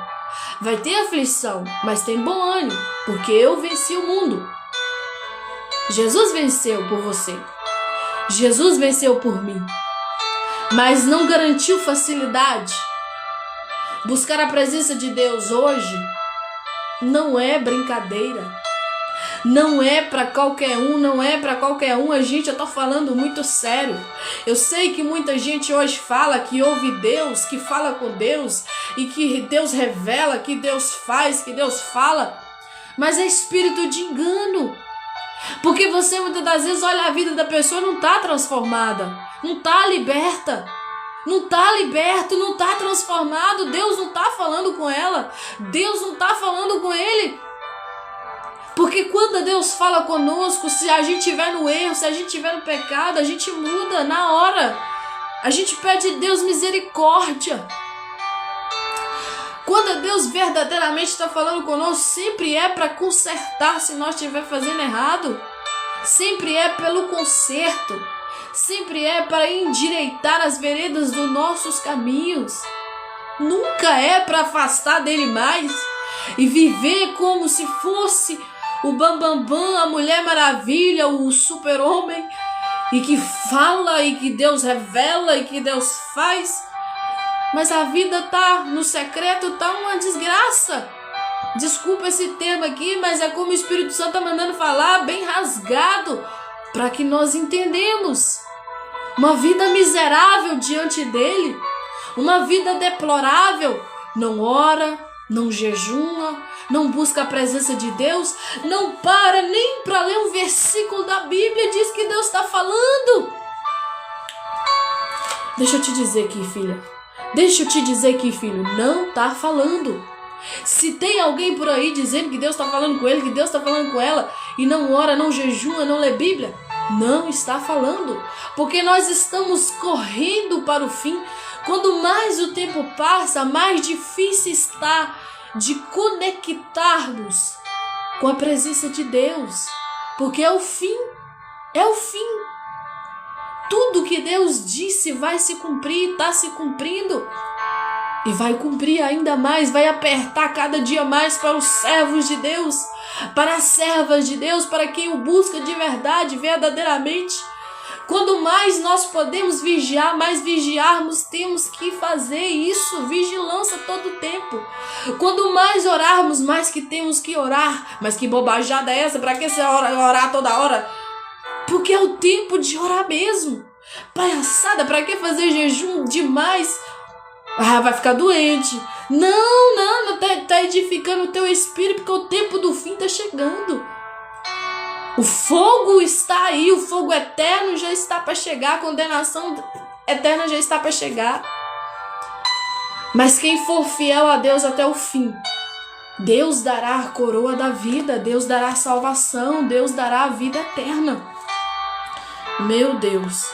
Vai ter aflição, mas tem bom ânimo, porque eu venci o mundo. Jesus venceu por você. Jesus venceu por mim. Mas não garantiu facilidade. Buscar a presença de Deus hoje não é brincadeira. Não é para qualquer um, não é para qualquer um. Gente, eu tô falando muito sério. Eu sei que muita gente hoje fala que ouve Deus, que fala com Deus e que Deus revela, que Deus faz, que Deus fala. Mas é espírito de engano. Porque você muitas das vezes olha a vida da pessoa e não tá transformada, não tá liberta, não tá liberto, não tá transformado. Deus não tá falando com ela, Deus não tá falando com ele. Porque quando Deus fala conosco, se a gente estiver no erro, se a gente estiver no pecado, a gente muda na hora. A gente pede a Deus misericórdia. Quando Deus verdadeiramente está falando conosco, sempre é para consertar se nós estivermos fazendo errado. Sempre é pelo conserto. Sempre é para endireitar as veredas dos nossos caminhos. Nunca é para afastar dele mais e viver como se fosse o bambambam, a Mulher Maravilha, o super-homem, e que fala, e que Deus revela, e que Deus faz. Mas a vida tá no secreto, tá uma desgraça. Desculpa esse termo aqui, mas é como o Espírito Santo tá mandando falar, bem rasgado, para que nós entendemos. Uma vida miserável diante dele, uma vida deplorável, não ora, não jejuma, não busca a presença de Deus, não para nem para ler um versículo da Bíblia, diz que Deus está falando. Deixa eu te dizer aqui, filha. Deixa eu te dizer aqui, filho, não tá falando. Se tem alguém por aí dizendo que Deus está falando com ele, que Deus está falando com ela, e não ora, não jejuma, não lê Bíblia, não está falando. Porque nós estamos correndo para o fim. Quando mais o tempo passa, mais difícil está de conectarmos com a presença de Deus. Porque é o fim. É o fim. Tudo que Deus disse vai se cumprir, está se cumprindo. E vai cumprir ainda mais, vai apertar cada dia mais para os servos de Deus, para as servas de Deus, para quem o busca de verdade, verdadeiramente. Quando mais nós podemos vigiar, mais vigiarmos, temos que fazer isso, vigilância todo o tempo. Quando mais orarmos, mais que temos que orar. Mas que bobajada é essa? Para que você orar toda hora? Porque é o tempo de orar mesmo. Palhaçada, para que fazer jejum demais? Ah, vai ficar doente. Não, tá edificando o teu espírito, porque o tempo do fim tá chegando. O fogo está aí, o fogo eterno já está para chegar, a condenação eterna já está para chegar. Mas quem for fiel a Deus até o fim, Deus dará a coroa da vida, Deus dará a salvação, Deus dará a vida eterna. Meu Deus.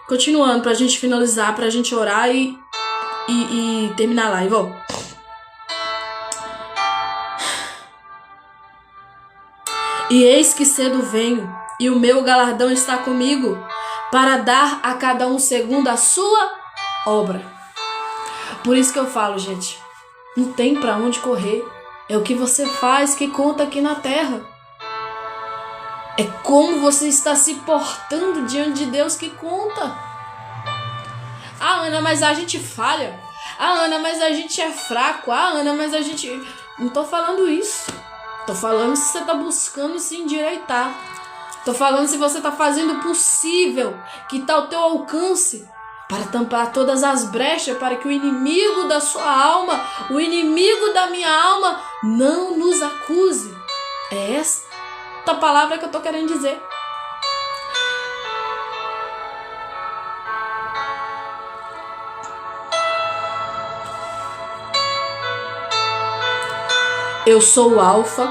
Continuando pra gente finalizar, pra gente orar e terminar a live, E eis que cedo venho, e o meu galardão está comigo, para dar a cada um segundo a sua obra. Por isso que eu falo, gente, não tem pra onde correr. É o que você faz que conta aqui na terra. É como você está se portando diante de Deus que conta. Ah, Ana, mas a gente falha. Ah, Ana, mas a gente é fraco. Ah, Ana, mas a gente... Não tô falando isso. Tô falando se você tá buscando se endireitar. Tô falando se você tá fazendo o possível que tá ao teu alcance para tampar todas as brechas, para que o inimigo da sua alma, o inimigo da minha alma, não nos acuse. É esta palavra que eu tô querendo dizer. Eu sou o Alfa,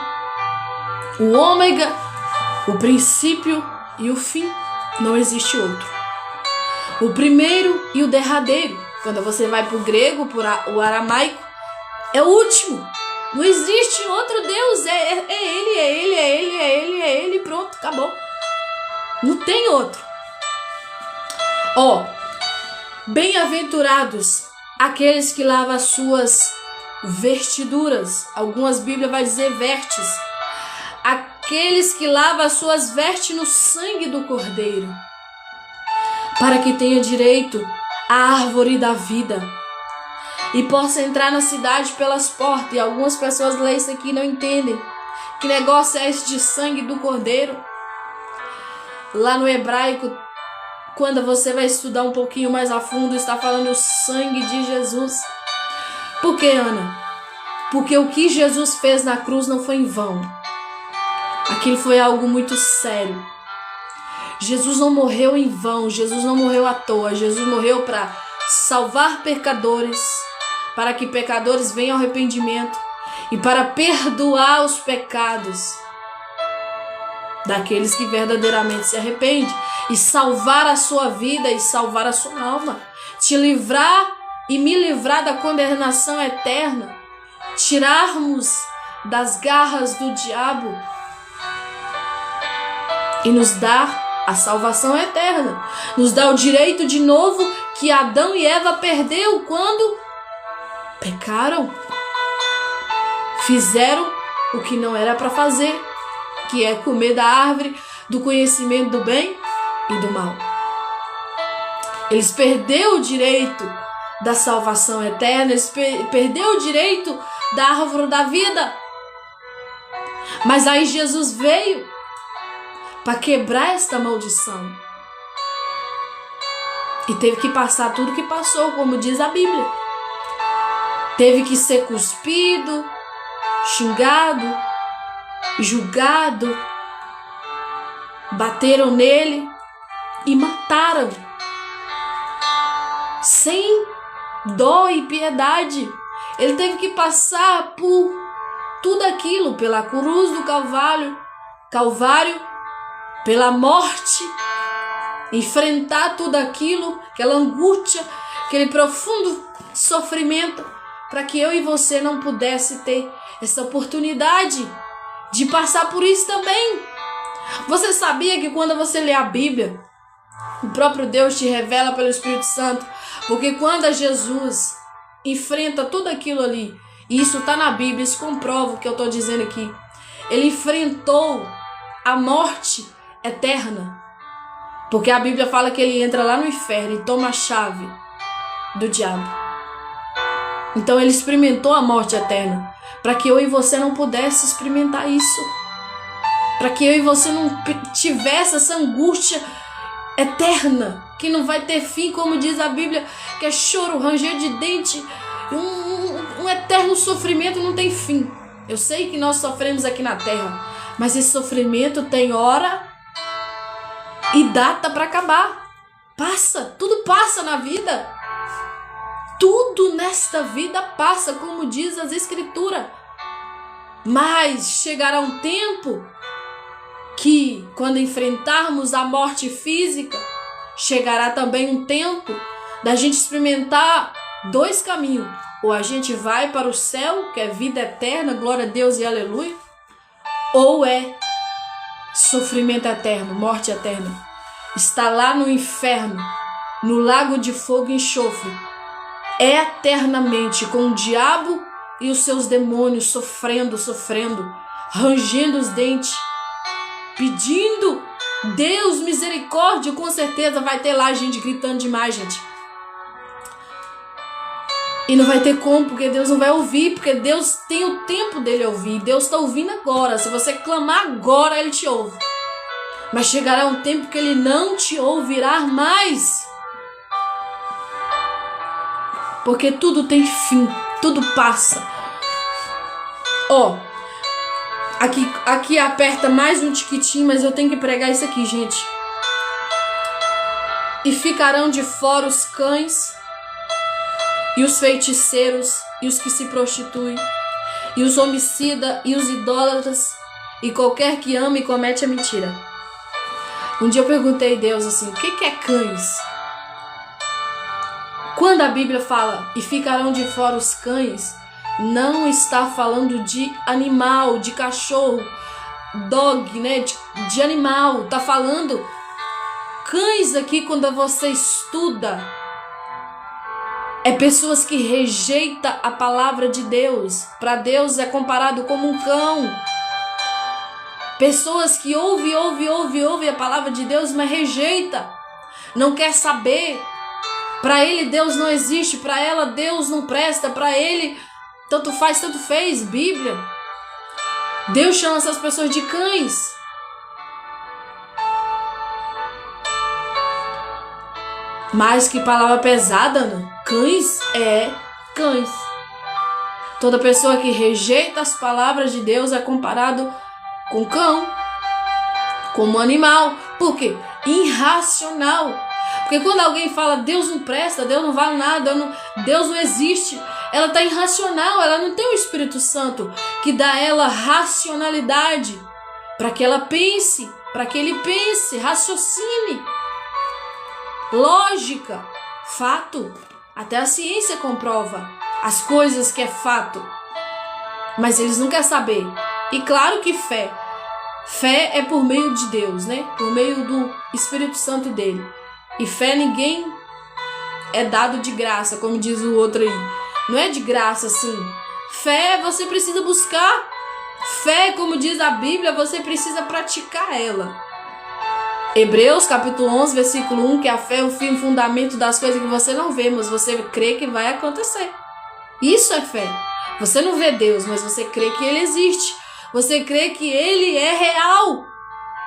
o Ômega, o princípio e o fim. Não existe outro. O primeiro e o derradeiro. Quando você vai para o grego, para o aramaico, é o último. Não existe outro Deus. É ele, é ele, é ele, é ele, é ele. Pronto, acabou. Não tem outro. Bem-aventurados aqueles que lavam as suas vestiduras. Algumas Bíblias vai dizer vestes. Aqueles que lavam as suas vestes no sangue do Cordeiro, para que tenha direito à árvore da vida e possa entrar na cidade pelas portas. E algumas pessoas leem isso aqui e não entendem. Que negócio é esse de sangue do Cordeiro? Lá no hebraico, quando você vai estudar um pouquinho mais a fundo, está falando o sangue de Jesus. Por que, Ana? Porque o que Jesus fez na cruz não foi em vão. Aquilo foi algo muito sério. Jesus não morreu em vão, Jesus não morreu à toa. Jesus morreu para salvar pecadores, para que pecadores venham ao arrependimento e para perdoar os pecados daqueles que verdadeiramente se arrependem, e salvar a sua vida e salvar a sua alma, te livrar e me livrar da condenação eterna, tirarmos das garras do diabo e nos dar a salvação eterna, nos dá o direito de novo que Adão e Eva perdeu quando pecaram, fizeram o que não era para fazer, que é comer da árvore do conhecimento do bem e do mal. Eles perderam o direito da salvação eterna, eles perderam o direito da árvore da vida. Mas aí Jesus veio para quebrar esta maldição. E teve que passar tudo que passou, como diz a Bíblia. Teve que ser cuspido, xingado, julgado. Bateram nele e mataram. Sem dó e piedade. Ele teve que passar por tudo aquilo, pela cruz do Calvário, pela morte, enfrentar tudo aquilo, aquela angústia, aquele profundo sofrimento, para que eu e você não pudesse ter essa oportunidade de passar por isso também. Você sabia que quando você lê a Bíblia, o próprio Deus te revela pelo Espírito Santo? Porque quando Jesus enfrenta tudo aquilo ali, e isso está na Bíblia, isso comprova o que eu estou dizendo aqui, ele enfrentou a morte eterna, porque a Bíblia fala que ele entra lá no inferno e toma a chave do diabo. Então ele experimentou a morte eterna, para que eu e você não pudesse experimentar isso, para que eu e você não tivesse essa angústia eterna, que não vai ter fim, como diz a Bíblia, que é choro, ranger de dente, um eterno sofrimento não tem fim. Eu sei que nós sofremos aqui na terra, mas esse sofrimento tem hora e data para acabar. Passa, tudo passa na vida. Tudo nesta vida passa, como diz as Escrituras. Mas chegará um tempo que, quando enfrentarmos a morte física, chegará também um tempo da gente experimentar dois caminhos. Ou a gente vai para o céu, que é vida eterna, glória a Deus e aleluia, ou é sofrimento eterno, morte eterna. Está lá no inferno, no lago de fogo e enxofre, eternamente com o diabo e os seus demônios sofrendo, rangendo os dentes, pedindo Deus, misericórdia. Com certeza vai ter lá gente gritando demais, gente. E não vai ter como, porque Deus não vai ouvir, porque Deus tem o tempo dele ouvir. Deus está ouvindo agora. Se você clamar agora, ele te ouve. Mas chegará um tempo que ele não te ouvirá mais. Porque tudo tem fim, tudo passa. Aqui aperta mais um tiquitinho, mas eu tenho que pregar isso aqui, gente. E ficarão de fora os cães, e os feiticeiros, e os que se prostituem, e os homicidas, e os idólatras, e qualquer que ama e comete a mentira. Um dia eu perguntei a Deus assim, o que é cães? Quando a Bíblia fala, e ficarão de fora os cães, não está falando de animal, de cachorro, dog, né? De animal. Está falando cães aqui quando você estuda. É pessoas que rejeitam a palavra de Deus. Para Deus é comparado como um cão. Pessoas que ouvem a palavra de Deus, mas rejeita. Não quer saber. Para ele Deus não existe. Para ela Deus não presta. Para ele tanto faz, tanto fez. Bíblia. Deus chama essas pessoas de cães. Mas que palavra pesada, né? Cães é cães. Toda pessoa que rejeita as palavras de Deus é comparado com cão, como animal. Por quê? Irracional. Porque quando alguém fala Deus não presta, Deus não vale nada, Deus não existe, ela está irracional, ela não tem o Espírito Santo que dá a ela racionalidade para que ela pense, para que ele pense, raciocine. Lógica, fato. Até a ciência comprova as coisas que é fato. Mas eles não querem saber. E claro que fé. Fé é por meio de Deus, né? Por meio do Espírito Santo dele. E fé ninguém é dado de graça, como diz o outro aí. Não é de graça assim. Fé você precisa buscar. Fé, como diz a Bíblia, você precisa praticar ela. Hebreus capítulo 11, versículo 1, que a fé é o fim e fundamento das coisas que você não vê, mas você crê que vai acontecer. Isso é fé. Você não vê Deus, mas você crê que ele existe. Você crê que ele é real.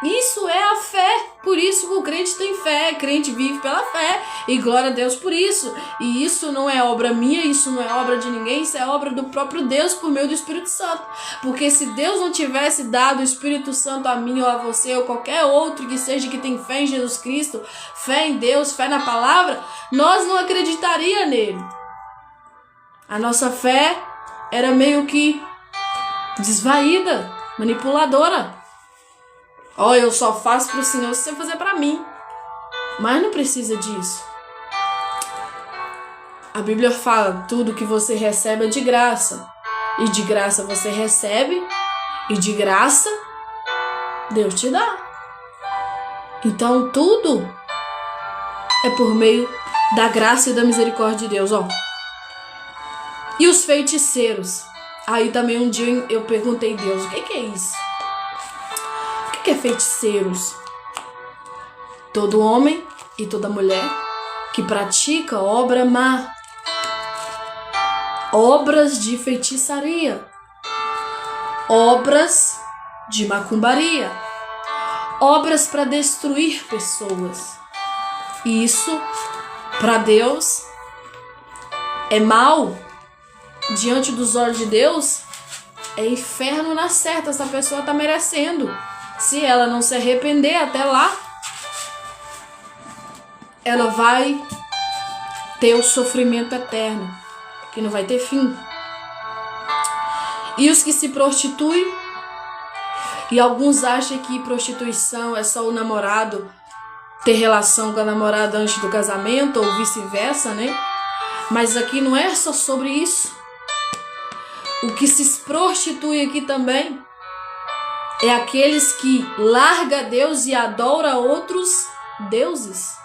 Isso é a fé. Por isso que o crente tem fé. O crente vive pela fé. E glória a Deus por isso. E isso não é obra minha, isso não é obra de ninguém. Isso é obra do próprio Deus por meio do Espírito Santo. Porque se Deus não tivesse dado o Espírito Santo a mim ou a você ou qualquer outro que seja que tem fé em Jesus Cristo, fé em Deus, fé na palavra, nós não acreditaríamos nele. A nossa fé era meio que desvaída, manipuladora. Eu só faço para o Senhor se você fazer para mim. Mas não precisa disso. A Bíblia fala, tudo que você recebe é de graça. E de graça você recebe. E de graça Deus te dá. Então tudo é por meio da graça e da misericórdia de Deus. E os feiticeiros. Aí também um dia eu perguntei a Deus, o que é isso? O que é feiticeiros? Todo homem e toda mulher que pratica obra má, obras de feitiçaria, obras de macumbaria, obras para destruir pessoas. E isso, para Deus, é mal. Diante dos olhos de Deus, é inferno na certa. Essa pessoa está merecendo. Se ela não se arrepender até lá, ela vai ter o sofrimento eterno, que não vai ter fim. E os que se prostituem, e alguns acham que prostituição é só o namorado ter relação com a namorada antes do casamento, ou vice-versa, né? Mas aqui não é só sobre isso. O que se prostitui aqui também é aqueles que larga Deus e adora outros deuses.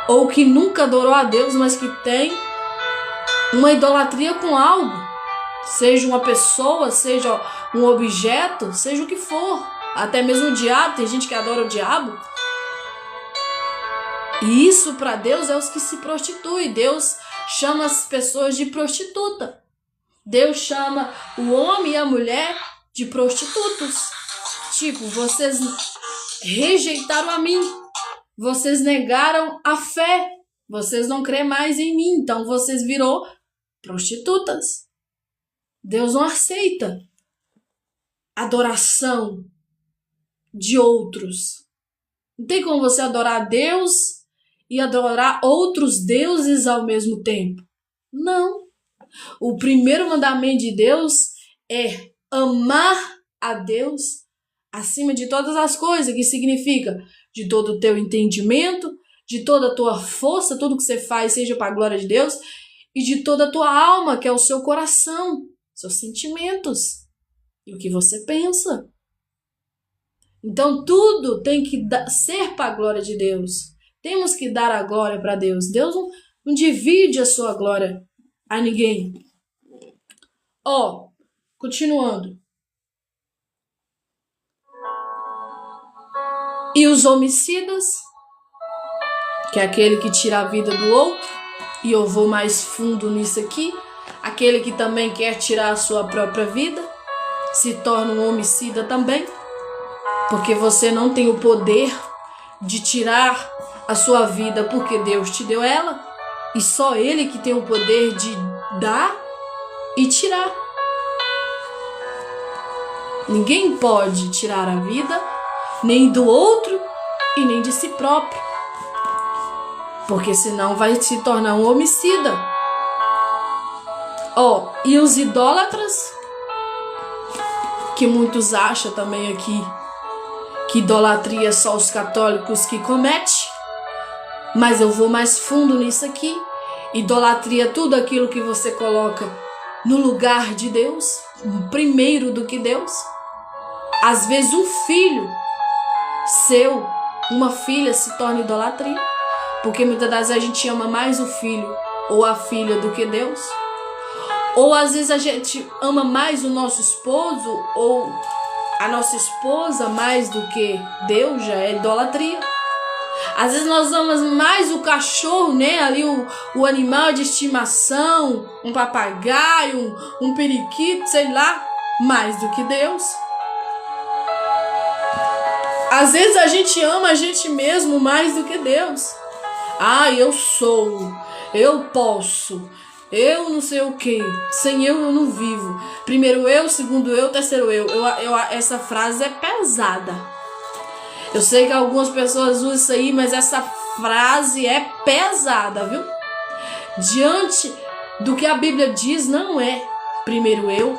Ou que nunca adorou a Deus, mas que tem uma idolatria com algo. seja uma pessoa, seja um objeto, seja o que for, até mesmo o diabo, tem gente que adora o diabo. E isso para Deus é os que se prostituem. Deus chama as pessoas de prostituta. Deus chama o homem e a mulher de prostitutos. Tipo, vocês rejeitaram a mim, vocês negaram a fé, vocês não creem mais em mim, então vocês virou prostitutas. Deus não aceita adoração de outros. Não tem como você adorar a Deus e adorar outros deuses ao mesmo tempo. Não. O primeiro mandamento de Deus é amar a Deus acima de todas as coisas, que significa de todo o teu entendimento, de toda a tua força, tudo que você faz seja para a glória de Deus, e de toda a tua alma, que é o seu coração, seus sentimentos e o que você pensa. Então tudo tem que ser para a glória de Deus. Temos que dar a glória para Deus. Deus não divide a sua glória a ninguém. Continuando. E os homicidas, que é aquele que tira a vida do outro, e eu vou mais fundo nisso aqui, aquele que também quer tirar a sua própria vida, se torna um homicida também, porque você não tem o poder de tirar a sua vida porque Deus te deu ela, e só Ele que tem o poder de dar e tirar. Ninguém pode tirar a vida, nem do outro e nem de si próprio, porque senão vai se tornar um homicida. E os idólatras, que muitos acham também aqui que idolatria é só os católicos que cometem, mas eu vou mais fundo nisso aqui. Idolatria é tudo aquilo que você coloca no lugar de Deus, primeiro do que Deus. Às vezes um filho seu, uma filha se torna idolatria, porque muitas das vezes a gente ama mais o filho ou a filha do que Deus. Ou às vezes a gente ama mais o nosso esposo ou a nossa esposa mais do que Deus, já é idolatria. Às vezes nós amamos mais o cachorro, né? Ali o animal de estimação, um papagaio, um periquito, sei lá, mais do que Deus. Às vezes a gente ama a gente mesmo mais do que Deus. Eu sou, eu posso, eu não sei o que, sem eu não vivo. Primeiro eu, segundo eu, terceiro eu. Essa frase é pesada. Eu sei que algumas pessoas usam isso aí, mas essa frase é pesada, viu? Diante do que a Bíblia diz, não é primeiro eu.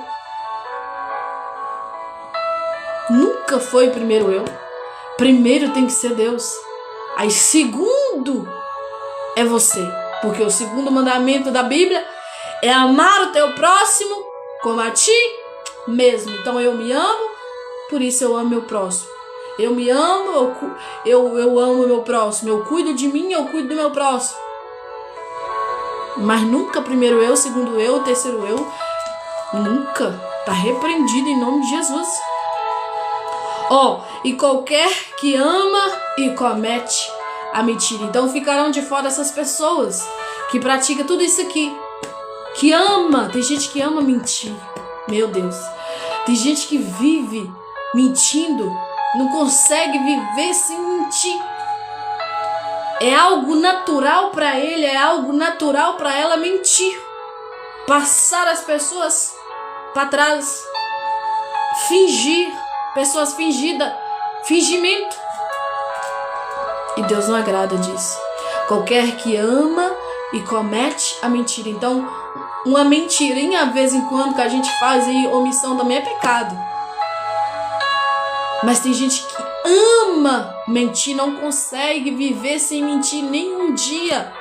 Nunca foi primeiro eu. Primeiro tem que ser Deus. Aí segundo é você. Porque o segundo mandamento da Bíblia é amar o teu próximo como a ti mesmo. Então eu me amo, por isso eu amo meu próximo. Eu me amo, eu amo o meu próximo. Eu cuido de mim, eu cuido do meu próximo. Mas nunca primeiro eu, segundo eu, terceiro eu. Nunca. Tá repreendido em nome de Jesus. E qualquer que ama e comete a mentira. Então ficarão de fora essas pessoas que praticam tudo isso aqui. Que ama. Tem gente que ama mentir. Meu Deus. Tem gente que vive mentindo. Não consegue viver sem mentir. É algo natural para ele, é algo natural para ela mentir. Passar as pessoas para trás. Fingir. Pessoas fingidas. Fingimento. E Deus não agrada disso. Qualquer que ama e comete a mentira. Então, uma mentirinha, de vez em quando, que a gente faz, e omissão também é pecado. Mas tem gente que ama mentir, não consegue viver sem mentir nem um dia.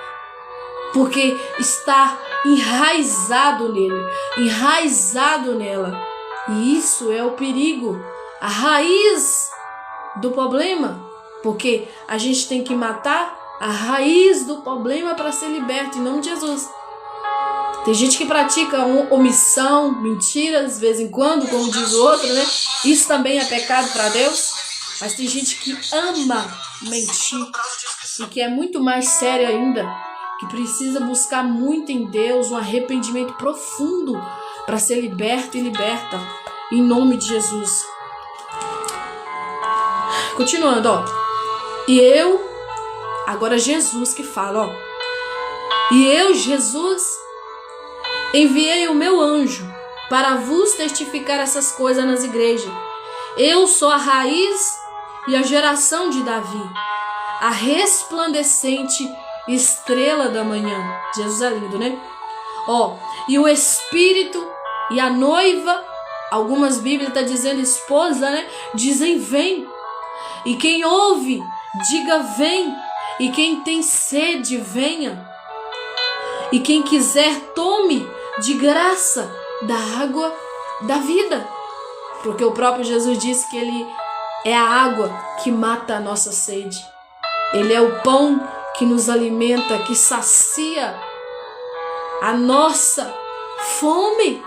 Porque está enraizado nele, enraizado nela. E isso é o perigo, a raiz do problema. Porque a gente tem que matar a raiz do problema para ser liberto, em nome de Jesus. Tem gente que pratica omissão, mentiras, de vez em quando, como diz o outro, né? Isso também é pecado para Deus. Mas tem gente que ama mentir e que é muito mais sério ainda, que precisa buscar muito em Deus um arrependimento profundo para ser liberto e liberta, em nome de Jesus. Continuando, ó. E eu, agora Jesus que fala, ó. E eu, Jesus, enviei o meu anjo para vos testificar essas coisas nas igrejas. Eu sou a raiz e a geração de Davi, a resplandecente estrela da manhã. Jesus é lindo, né? Ó, e o Espírito e a noiva, algumas Bíblias estão dizendo esposa, né? Dizem vem. E quem ouve, diga vem. E quem tem sede, venha. E quem quiser, tome de graça da água da vida. Porque o próprio Jesus disse que Ele é a água que mata a nossa sede. Ele é o pão que nos alimenta, que sacia a nossa fome.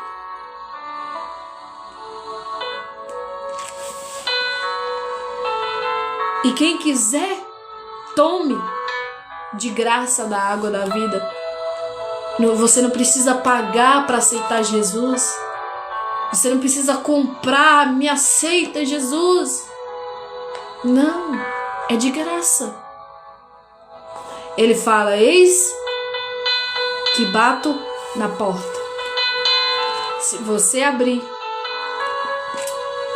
E quem quiser, tome de graça da água da vida. Você não precisa pagar para aceitar Jesus. Você não precisa comprar, me aceita Jesus. Não, é de graça. Ele fala, eis que bato na porta. Se você abrir,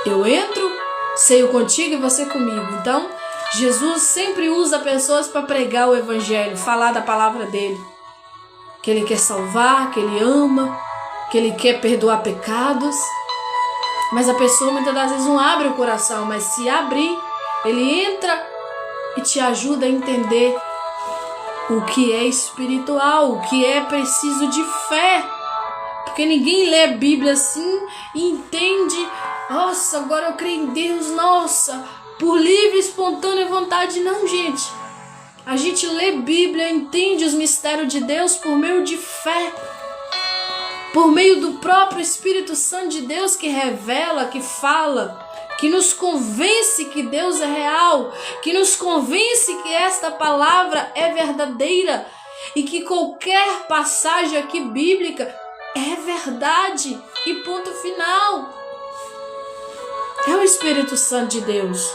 eu entro, ceio contigo e você comigo. Então, Jesus sempre usa pessoas para pregar o evangelho, falar da palavra dele. Que Ele quer salvar, que Ele ama, que Ele quer perdoar pecados. Mas a pessoa muitas das vezes não abre o coração, mas se abrir, Ele entra e te ajuda a entender o que é espiritual, o que é preciso de fé. Porque ninguém lê a Bíblia assim e entende, nossa, agora eu creio em Deus, nossa, por livre e espontânea vontade. Não, gente. A gente lê Bíblia, entende os mistérios de Deus por meio de fé. Por meio do próprio Espírito Santo de Deus que revela, que fala, que nos convence que Deus é real, que nos convence que esta palavra é verdadeira e que qualquer passagem aqui bíblica é verdade e ponto final. É o Espírito Santo de Deus.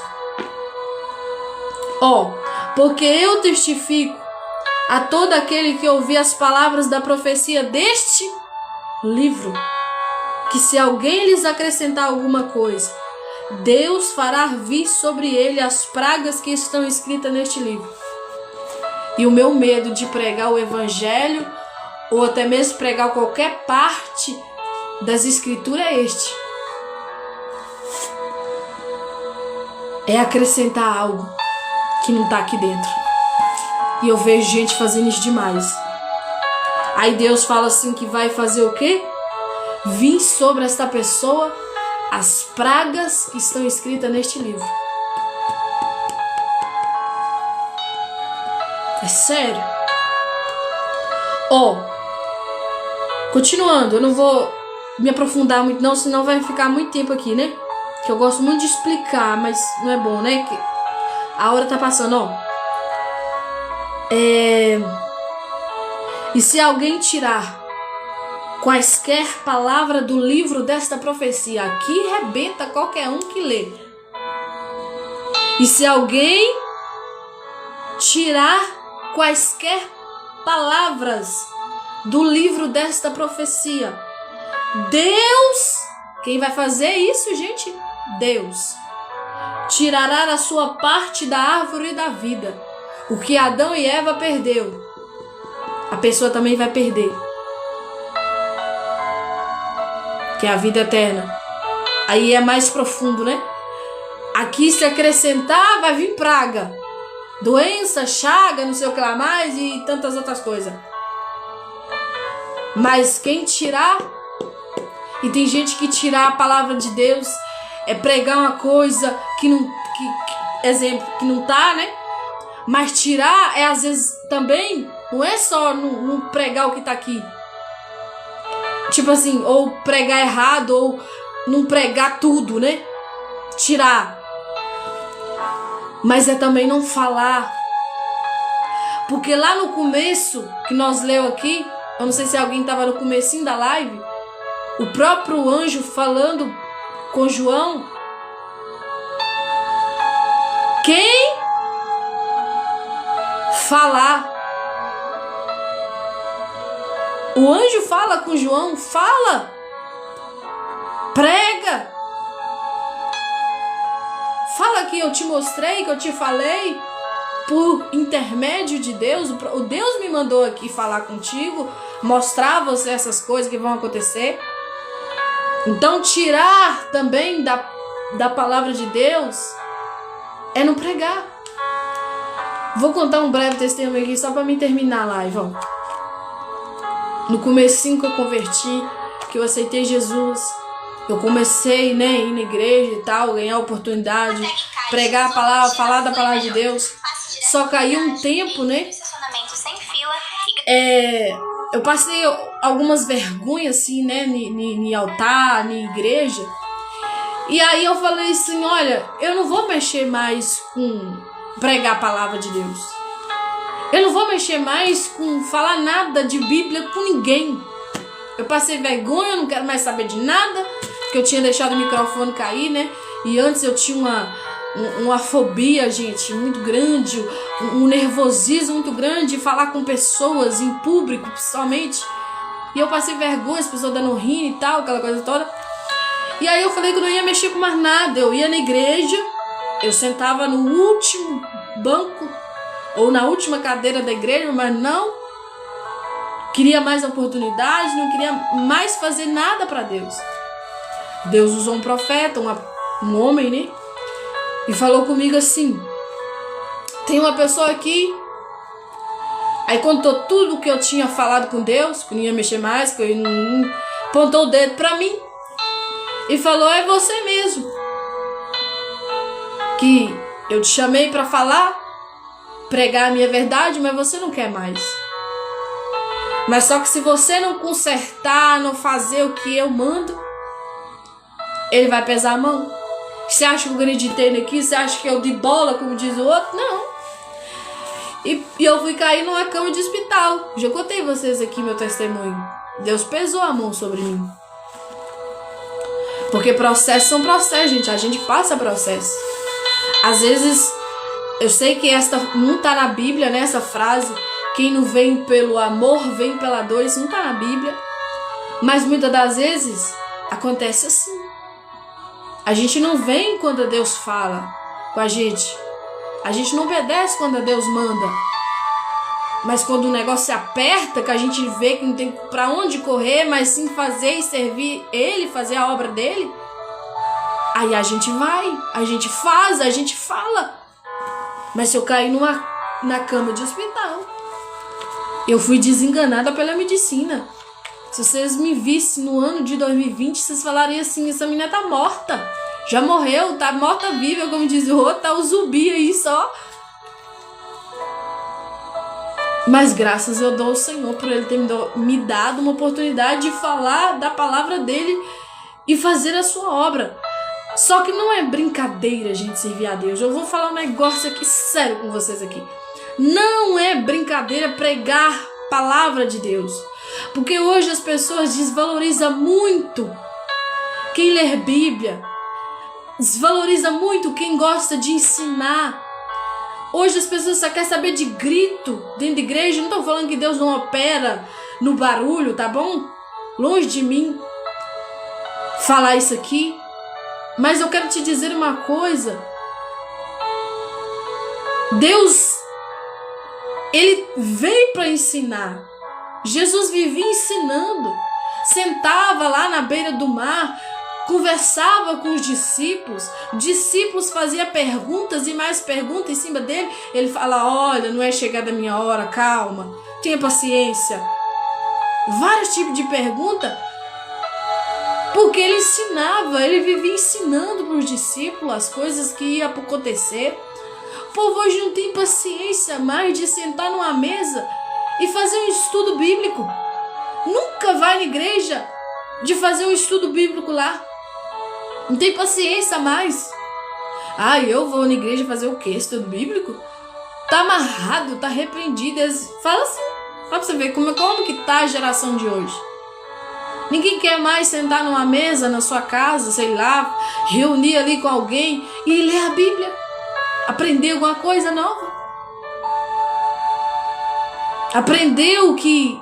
Porque eu testifico a todo aquele que ouvir as palavras da profecia deste livro, que se alguém lhes acrescentar alguma coisa, Deus fará vir sobre ele as pragas que estão escritas neste livro. E o meu medo de pregar o evangelho, ou até mesmo pregar qualquer parte das escrituras é este. É acrescentar algo que não está aqui dentro. E eu vejo gente fazendo isso demais. Aí Deus fala assim que vai fazer o quê? Vir sobre esta pessoa as pragas que estão escritas neste livro. É sério. Continuando, eu não vou me aprofundar muito não, senão vai ficar muito tempo aqui, né? Que eu gosto muito de explicar, mas não é bom, né? Que a hora tá passando, E se alguém tirar quaisquer palavras do livro desta profecia, aqui rebenta qualquer um que lê. E se alguém tirar quaisquer palavras do livro desta profecia, Deus, quem vai fazer isso, gente? Deus tirará a sua parte da árvore da vida. O que Adão e Eva perdeu, a pessoa também vai perder, que é a vida eterna. Aí é mais profundo, né? Aqui se acrescentar, vai vir praga, doença, chaga, não sei o que lá mais e tantas outras coisas. Mas quem tirar, e tem gente que tirar a palavra de Deus é pregar uma coisa que não, exemplo, que não tá, né? Mas tirar é às vezes também, não é só não pregar o que tá aqui. Tipo assim, ou pregar errado, ou não pregar tudo, né? Tirar. Mas é também não falar. Porque lá no começo, que nós leu aqui, eu não sei se alguém estava no comecinho da live, o próprio anjo falando com João. Quem falar? O anjo fala com João, fala, prega, fala que eu te mostrei, que eu te falei, por intermédio de Deus. O Deus me mandou aqui falar contigo, mostrar a você essas coisas que vão acontecer. Então tirar também da palavra de Deus é não pregar. Vou contar um breve testemunho aqui só para me terminar a live, ó. No comecinho que eu converti, que eu aceitei Jesus, eu comecei, né, ir na igreja e tal, ganhar oportunidade, pregar a palavra, falar da palavra de Deus. Só caiu um tempo, né? Eu passei algumas vergonhas, assim, né, em altar, em igreja. E aí eu falei assim, olha, eu não vou mexer mais com pregar a palavra de Deus. Eu não vou mexer mais com falar nada de Bíblia com ninguém. Eu passei vergonha, eu não quero mais saber de nada, porque eu tinha deixado o microfone cair, né? E antes eu tinha uma fobia, gente, muito grande, um nervosismo muito grande de falar com pessoas em público, principalmente. E eu passei vergonha, as pessoas dando rim e tal, aquela coisa toda. E aí eu falei que eu não ia mexer com mais nada. Eu ia na igreja, eu sentava no último banco ou na última cadeira da igreja, mas não queria mais oportunidade, não queria mais fazer nada para Deus. Deus usou um profeta, um homem, né? E falou comigo assim, tem uma pessoa aqui. Aí contou tudo o que eu tinha falado com Deus, que não ia mexer mais, que eu não... Apontou o dedo para mim e falou, é você mesmo, que eu te chamei para falar, pregar a minha verdade, mas você não quer mais. Mas só que se você não consertar, não fazer o que eu mando, ele vai pesar a mão. Você acha que eu acreditei naquilo? Você acha que eu de bola, como diz o outro? Não. E eu fui cair numa cama de hospital. Já contei vocês aqui meu testemunho. Deus pesou a mão sobre mim. Porque processos são processos, gente. A gente passa processo. Às vezes, eu sei que esta não tá na Bíblia, né? Essa frase, quem não vem pelo amor, vem pela dor. Isso não tá na Bíblia. Mas muitas das vezes, acontece assim. A gente não vem quando Deus fala com a gente. A gente não obedece quando Deus manda. Mas quando o negócio se aperta, que a gente vê que não tem pra onde correr, mas sim fazer e servir Ele, fazer a obra dEle, aí a gente vai, a gente faz, a gente fala. Mas se eu cair na cama de hospital, eu fui desenganada pela medicina. Se vocês me vissem no ano de 2020, vocês falariam assim, essa menina tá morta. Já morreu, tá morta-viva, como diz o outro, tá o zumbi aí só. Mas graças eu dou ao Senhor por Ele ter me dado uma oportunidade de falar da palavra dEle e fazer a sua obra. Só que não é brincadeira, gente, servir a Deus. Eu vou falar um negócio aqui sério com vocês aqui. Não é brincadeira pregar a palavra de Deus. Porque hoje as pessoas desvalorizam muito quem lê Bíblia. Desvaloriza muito quem gosta de ensinar. Hoje as pessoas só querem saber de grito dentro da igreja. Não estou falando que Deus não opera no barulho, tá bom? Longe de mim falar isso aqui. Mas eu quero te dizer uma coisa. Deus, Ele veio para ensinar. Jesus vivia ensinando. Sentava lá na beira do mar, conversava com os discípulos faziam perguntas e mais perguntas em cima dele. Ele fala, olha, não é chegada a minha hora, calma, tenha paciência. Vários tipos de perguntas, porque ele ensinava, ele vivia ensinando para os discípulos as coisas que iam acontecer. O povo hoje não tem paciência mais de sentar numa mesa e fazer um estudo bíblico. Nunca vai na igreja de fazer um estudo bíblico lá. Não tem paciência mais. Eu vou na igreja fazer o quê? Estudo bíblico? Tá amarrado, tá repreendido. Fala assim, pra você ver como que tá a geração de hoje. Ninguém quer mais sentar numa mesa na sua casa, sei lá, reunir ali com alguém e ler a Bíblia. Aprender alguma coisa nova. Aprender o que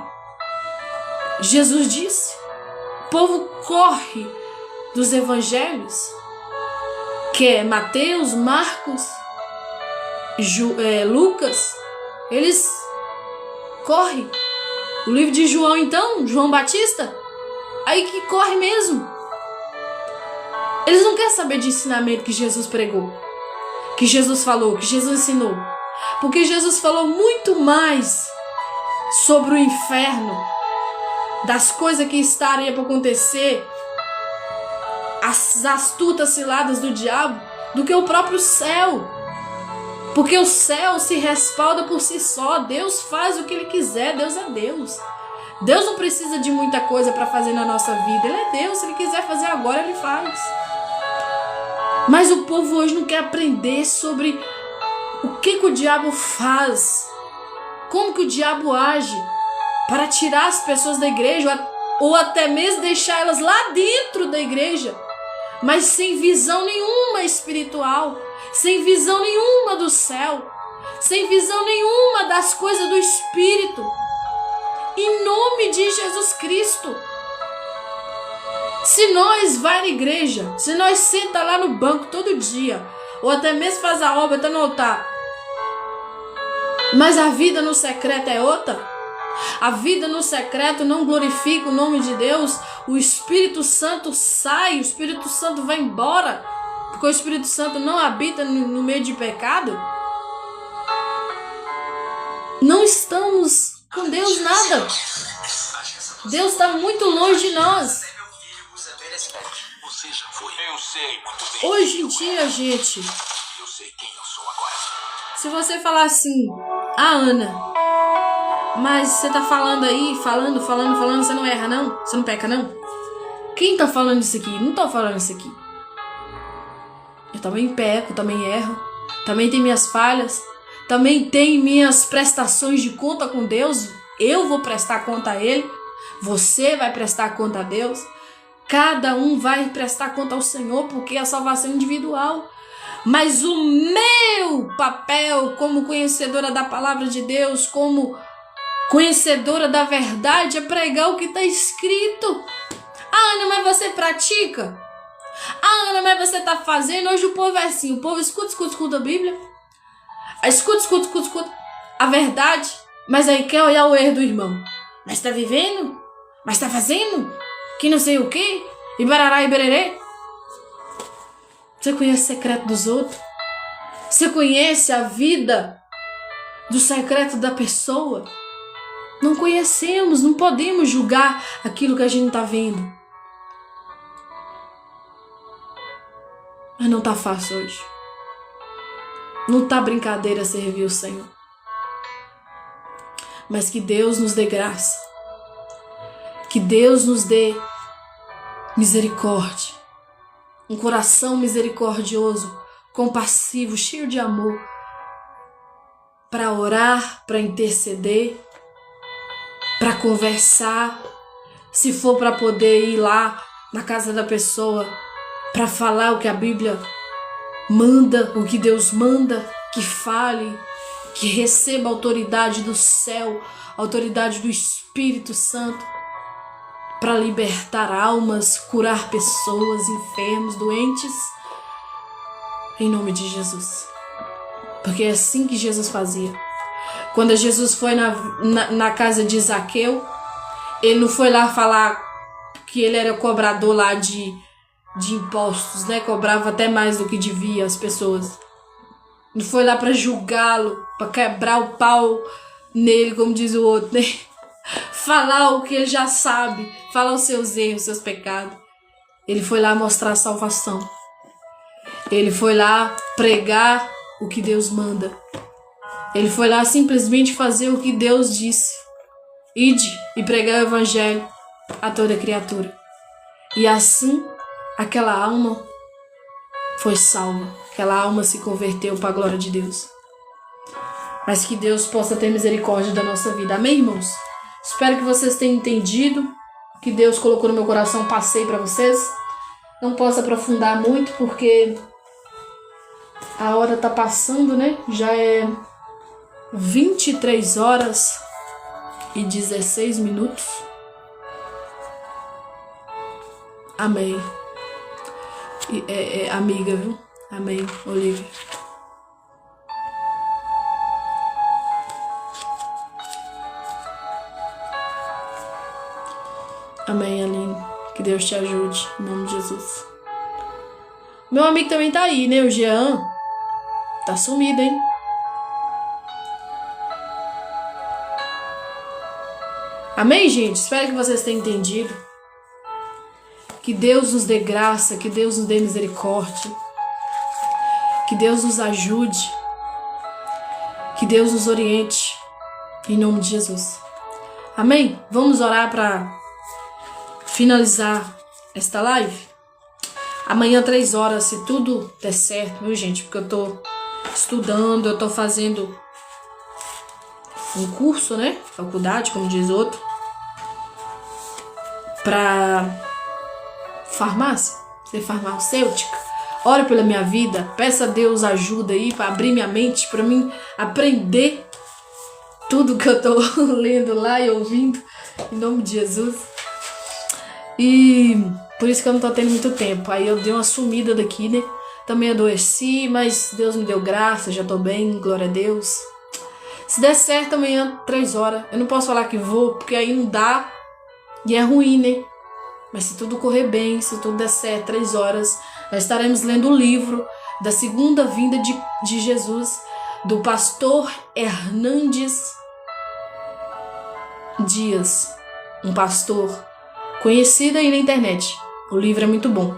Jesus disse. O povo corre dos evangelhos, que é Mateus, Marcos, Lucas. Eles correm. O livro de João, então, João Batista, aí que corre mesmo. Eles não querem saber de ensinamento que Jesus pregou, que Jesus falou, que Jesus ensinou. Porque Jesus falou muito mais sobre o inferno, das coisas que estariam para acontecer, as astutas ciladas do diabo, do que o próprio céu. Porque o céu se respalda por si só. Deus faz o que Ele quiser. Deus é Deus. Deus não precisa de muita coisa para fazer na nossa vida. Ele é Deus. Se Ele quiser fazer agora, Ele faz. Mas o povo hoje não quer aprender sobre o que o diabo faz, como que o diabo age para tirar as pessoas da igreja, ou até mesmo deixar elas lá dentro da igreja, mas sem visão nenhuma espiritual, sem visão nenhuma do céu, sem visão nenhuma das coisas do Espírito. Em nome de Jesus Cristo. Se nós vai na igreja, se nós senta lá no banco todo dia, ou até mesmo faz a obra, tá no altar, mas a vida no secreto é outra, a vida no secreto não glorifica o nome de Deus, o Espírito Santo sai, o Espírito Santo vai embora, porque o Espírito Santo não habita no meio de pecado, não estamos com Deus nada. Deus está muito longe de nós. Hoje em dia, gente, se você falar assim, Ana, mas você tá falando aí, falando, você não erra não? Você não peca não? Quem tá falando isso aqui? Não tô falando isso aqui. Eu também peco, também erro, também tenho minhas falhas, também tenho minhas prestações de conta com Deus. Eu vou prestar conta a Ele, você vai prestar conta a Deus. Cada um vai prestar conta ao Senhor, porque é a salvação individual. Mas o meu papel como conhecedora da palavra de Deus, como conhecedora da verdade, é pregar o que está escrito. Ana, mas você pratica? Ana, mas você está fazendo? Hoje o povo é assim, o povo escuta a Bíblia, escuta a verdade, mas aí quer olhar o erro do irmão. Mas está vivendo? Mas está fazendo? Que não sei o que, e barará e bererê. Você conhece o secreto dos outros? Você conhece a vida do secreto da pessoa? Não conhecemos, não podemos julgar aquilo que a gente não está vendo. Mas não está fácil hoje. Não está brincadeira servir o Senhor. Mas que Deus nos dê graça. Que Deus nos dê misericórdia, um coração misericordioso, compassivo, cheio de amor, para orar, para interceder, para conversar, se for para poder ir lá na casa da pessoa, para falar o que a Bíblia manda, o que Deus manda, que fale, que receba a autoridade do céu, a autoridade do Espírito Santo, para libertar almas, curar pessoas, enfermos, doentes, em nome de Jesus. Porque é assim que Jesus fazia. Quando Jesus foi na casa de Zaqueu, ele não foi lá falar que ele era cobrador lá de impostos, né? Cobrava até mais do que devia as pessoas. Não foi lá para julgá-lo, para quebrar o pau nele, como diz o outro, né? Falar o que ele já sabe, falar os seus erros, os seus pecados. Ele foi lá mostrar a salvação. Ele foi lá pregar o que Deus manda. Ele foi lá simplesmente fazer o que Deus disse. Ide e pregar o evangelho a toda criatura. E assim, aquela alma foi salva. Aquela alma se converteu para a glória de Deus. Mas que Deus possa ter misericórdia da nossa vida. Amém, irmãos? Espero que vocês tenham entendido. Que Deus colocou no meu coração, passei para vocês. Não posso aprofundar muito porque a hora tá passando, né? Já é 23 horas e 16 minutos. Amém. Amiga, viu? Amém, Olivia. Amém, Aline. Que Deus te ajude, em nome de Jesus. Meu amigo também tá aí, né? O Jean. Tá sumido, hein? Amém, gente? Espero que vocês tenham entendido. Que Deus nos dê graça, que Deus nos dê misericórdia. Que Deus nos ajude. Que Deus nos oriente. Em nome de Jesus. Amém? Vamos orar para finalizar esta live. Amanhã 3 horas, se tudo der certo, viu, gente? Porque eu tô estudando, eu tô fazendo um curso, né? Faculdade, como diz outro. Pra farmácia, ser farmacêutica. Ore pela minha vida, peça a Deus ajuda aí para abrir minha mente, para mim aprender tudo que eu tô lendo lá e ouvindo, em nome de Jesus. E por isso que eu não tô tendo muito tempo. Aí eu dei uma sumida daqui, né? Também adoeci, mas Deus me deu graça, já tô bem, glória a Deus. Se der certo amanhã, 3 horas, eu não posso falar que vou, porque aí não dá e é ruim, né? Mas se tudo correr bem, se tudo der certo, 3 horas, nós estaremos lendo o livro da segunda vinda de Jesus, do pastor Hernandes Dias, um pastor conhecido aí na internet. O livro é muito bom.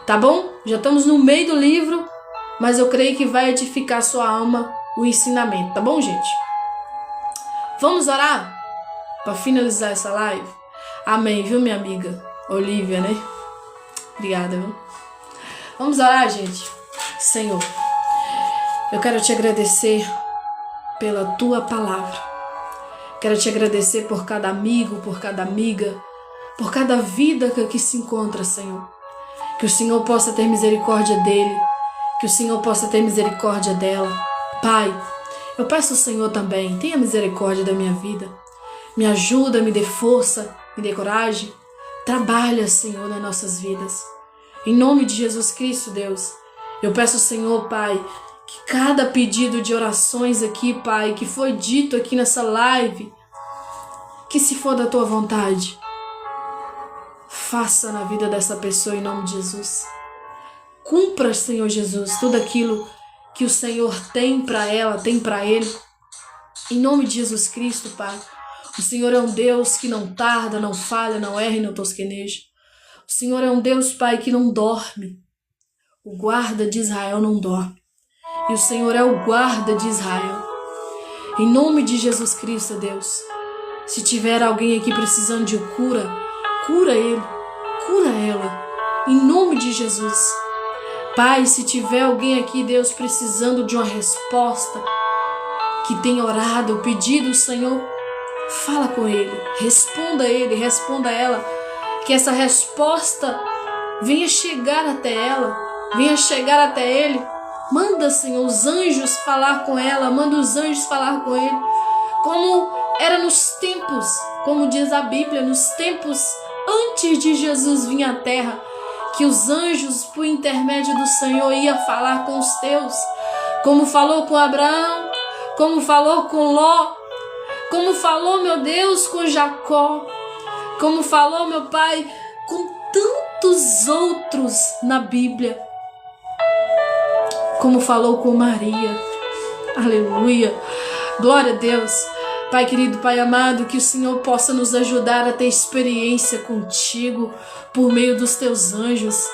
Tá bom? Já estamos no meio do livro, mas eu creio que vai edificar sua alma o ensinamento, tá bom, gente? Vamos orar para finalizar essa live? Amém, viu, minha amiga Olivia, né? Obrigada, viu? Vamos orar, gente. Senhor, eu quero te agradecer pela tua palavra. Quero te agradecer por cada amigo, por cada amiga, por cada vida que aqui se encontra, Senhor. Que o Senhor possa ter misericórdia dele, que o Senhor possa ter misericórdia dela. Pai, eu peço ao Senhor também, tenha misericórdia da minha vida. Me ajuda, me dê força, me dê coragem. Trabalha, Senhor, nas nossas vidas. Em nome de Jesus Cristo, Deus, eu peço ao Senhor, Pai, que cada pedido de orações aqui, Pai, que foi dito aqui nessa live, que se for da tua vontade, faça na vida dessa pessoa em nome de Jesus. Cumpra, Senhor Jesus, tudo aquilo que o Senhor tem para ela, tem para ele. Em nome de Jesus Cristo, Pai. O Senhor é um Deus que não tarda, não falha, não erra e não tosqueneja. O Senhor é um Deus, Pai, que não dorme. O guarda de Israel não dorme. E o Senhor é o guarda de Israel. Em nome de Jesus Cristo, Deus. Se tiver alguém aqui precisando de cura, cura ele, cura ela. Em nome de Jesus. Pai, se tiver alguém aqui, Deus, precisando de uma resposta, que tenha orado, pedido, Senhor, fala com ele, responda ela, que essa resposta venha chegar até ela, venha chegar até ele. Manda, Senhor, os anjos falar com ela, manda os anjos falar com ele, como era nos tempos, como diz a Bíblia, nos tempos antes de Jesus vir à terra, que os anjos, por intermédio do Senhor, ia falar com os teus, como falou com Abraão, como falou com Ló, como falou, meu Deus, com Jacó, como falou, meu Pai, com tantos outros na Bíblia, como falou com Maria. Aleluia, glória a Deus. Pai querido, Pai amado, que o Senhor possa nos ajudar a ter experiência contigo por meio dos teus anjos,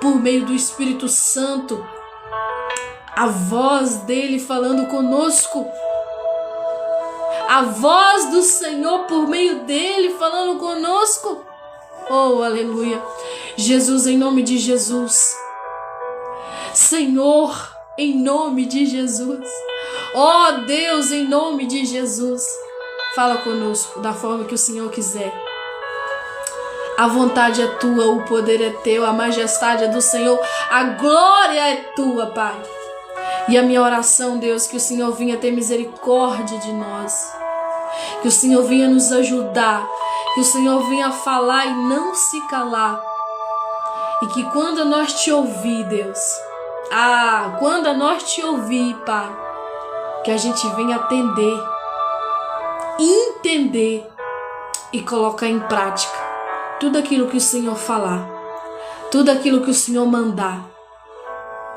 por meio do Espírito Santo, a voz dele falando conosco, a voz do Senhor por meio dele falando conosco. Oh, aleluia. Jesus, em nome de Jesus. Senhor, em nome de Jesus. Oh, Deus, em nome de Jesus. Fala conosco da forma que o Senhor quiser. A vontade é tua, o poder é teu, a majestade é do Senhor, a glória é tua, Pai. E a minha oração, Deus, que o Senhor venha ter misericórdia de nós, que o Senhor venha nos ajudar, que o Senhor venha falar e não se calar, e que quando nós te ouvir, Deus, quando nós te ouvir, Pai, que a gente venha atender, entender e colocar em prática tudo aquilo que o Senhor falar, tudo aquilo que o Senhor mandar.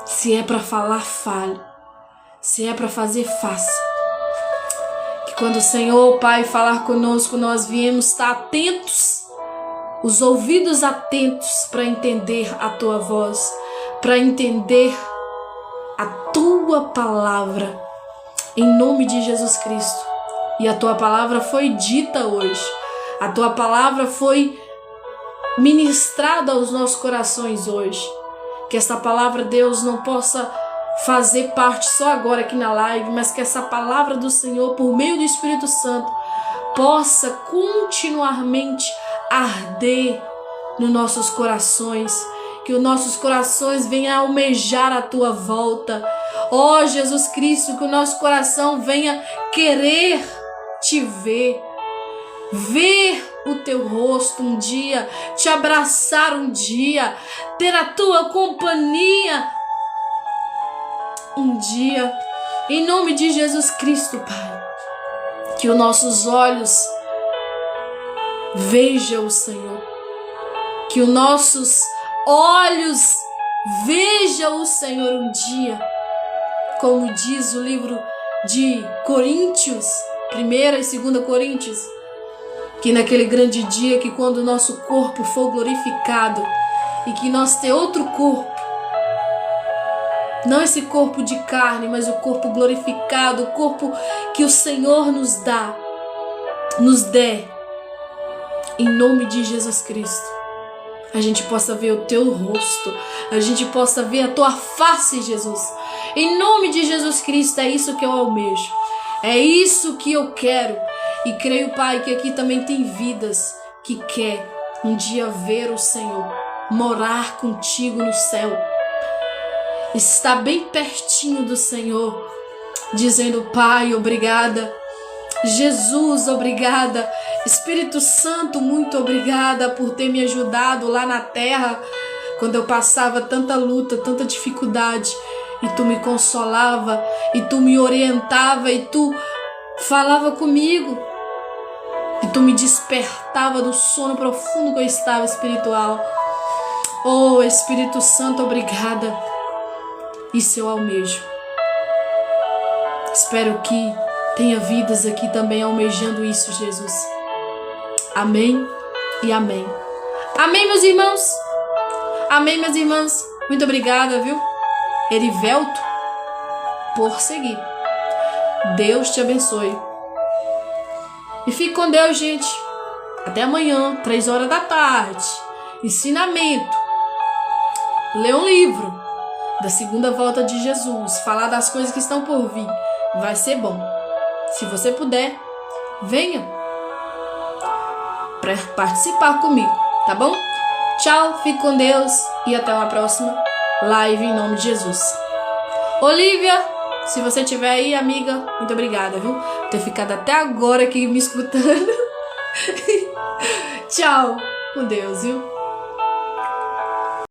Se é para falar, fale. Se é para fazer, faça. Que quando o Senhor, Pai, falar conosco, nós viemos estar atentos, os ouvidos atentos para entender a tua voz, para entender a tua palavra, em nome de Jesus Cristo. E a tua palavra foi dita hoje, a tua palavra foi ministrada aos nossos corações hoje. Que essa palavra, Deus, não possa fazer parte só agora aqui na live, mas que essa palavra do Senhor, por meio do Espírito Santo, possa continuamente arder nos nossos corações, que os nossos corações venham a almejar a tua volta. Ó Jesus Cristo, que o nosso coração venha querer te ver o teu rosto um dia, te abraçar um dia, ter a tua companhia um dia, em nome de Jesus Cristo, Pai. Que os nossos olhos vejam o Senhor, que os nossos olhos vejam o Senhor um dia, como diz o livro de Coríntios, 1 e 2 Coríntios, que naquele grande dia, que quando o nosso corpo for glorificado e que nós ter outro corpo, não esse corpo de carne, mas o corpo glorificado, o corpo que o Senhor nos der, em nome de Jesus Cristo, a gente possa ver o teu rosto, a gente possa ver a tua face, Jesus. Em nome de Jesus Cristo, é isso que eu almejo, é isso que eu quero. E creio, Pai, que aqui também tem vidas que quer um dia ver o Senhor, morar contigo no céu, estar bem pertinho do Senhor, dizendo: Pai, obrigada. Jesus, obrigada. Espírito Santo, muito obrigada por ter me ajudado lá na terra, quando eu passava tanta luta, tanta dificuldade, e tu me consolava, e tu me orientava, e tu falava comigo, e tu me despertava do sono profundo que eu estava espiritual. Oh, Espírito Santo, obrigada. Isso eu almejo. Espero que tenha vidas aqui também almejando isso, Jesus. Amém e amém. Amém, meus irmãos. Amém, minhas irmãs. Muito obrigada, viu, Erivelto, por seguir. Deus te abençoe. E fique com Deus, gente. Até amanhã, 3 horas da tarde. Ensinamento. Ler um livro da segunda volta de Jesus. Falar das coisas que estão por vir. Vai ser bom. Se você puder, venha para participar comigo, tá bom? Tchau, fique com Deus e até uma próxima live em nome de Jesus. Olivia, se você estiver aí, amiga, muito obrigada, viu? Por ter ficado até agora aqui me escutando. Tchau, com Deus, viu?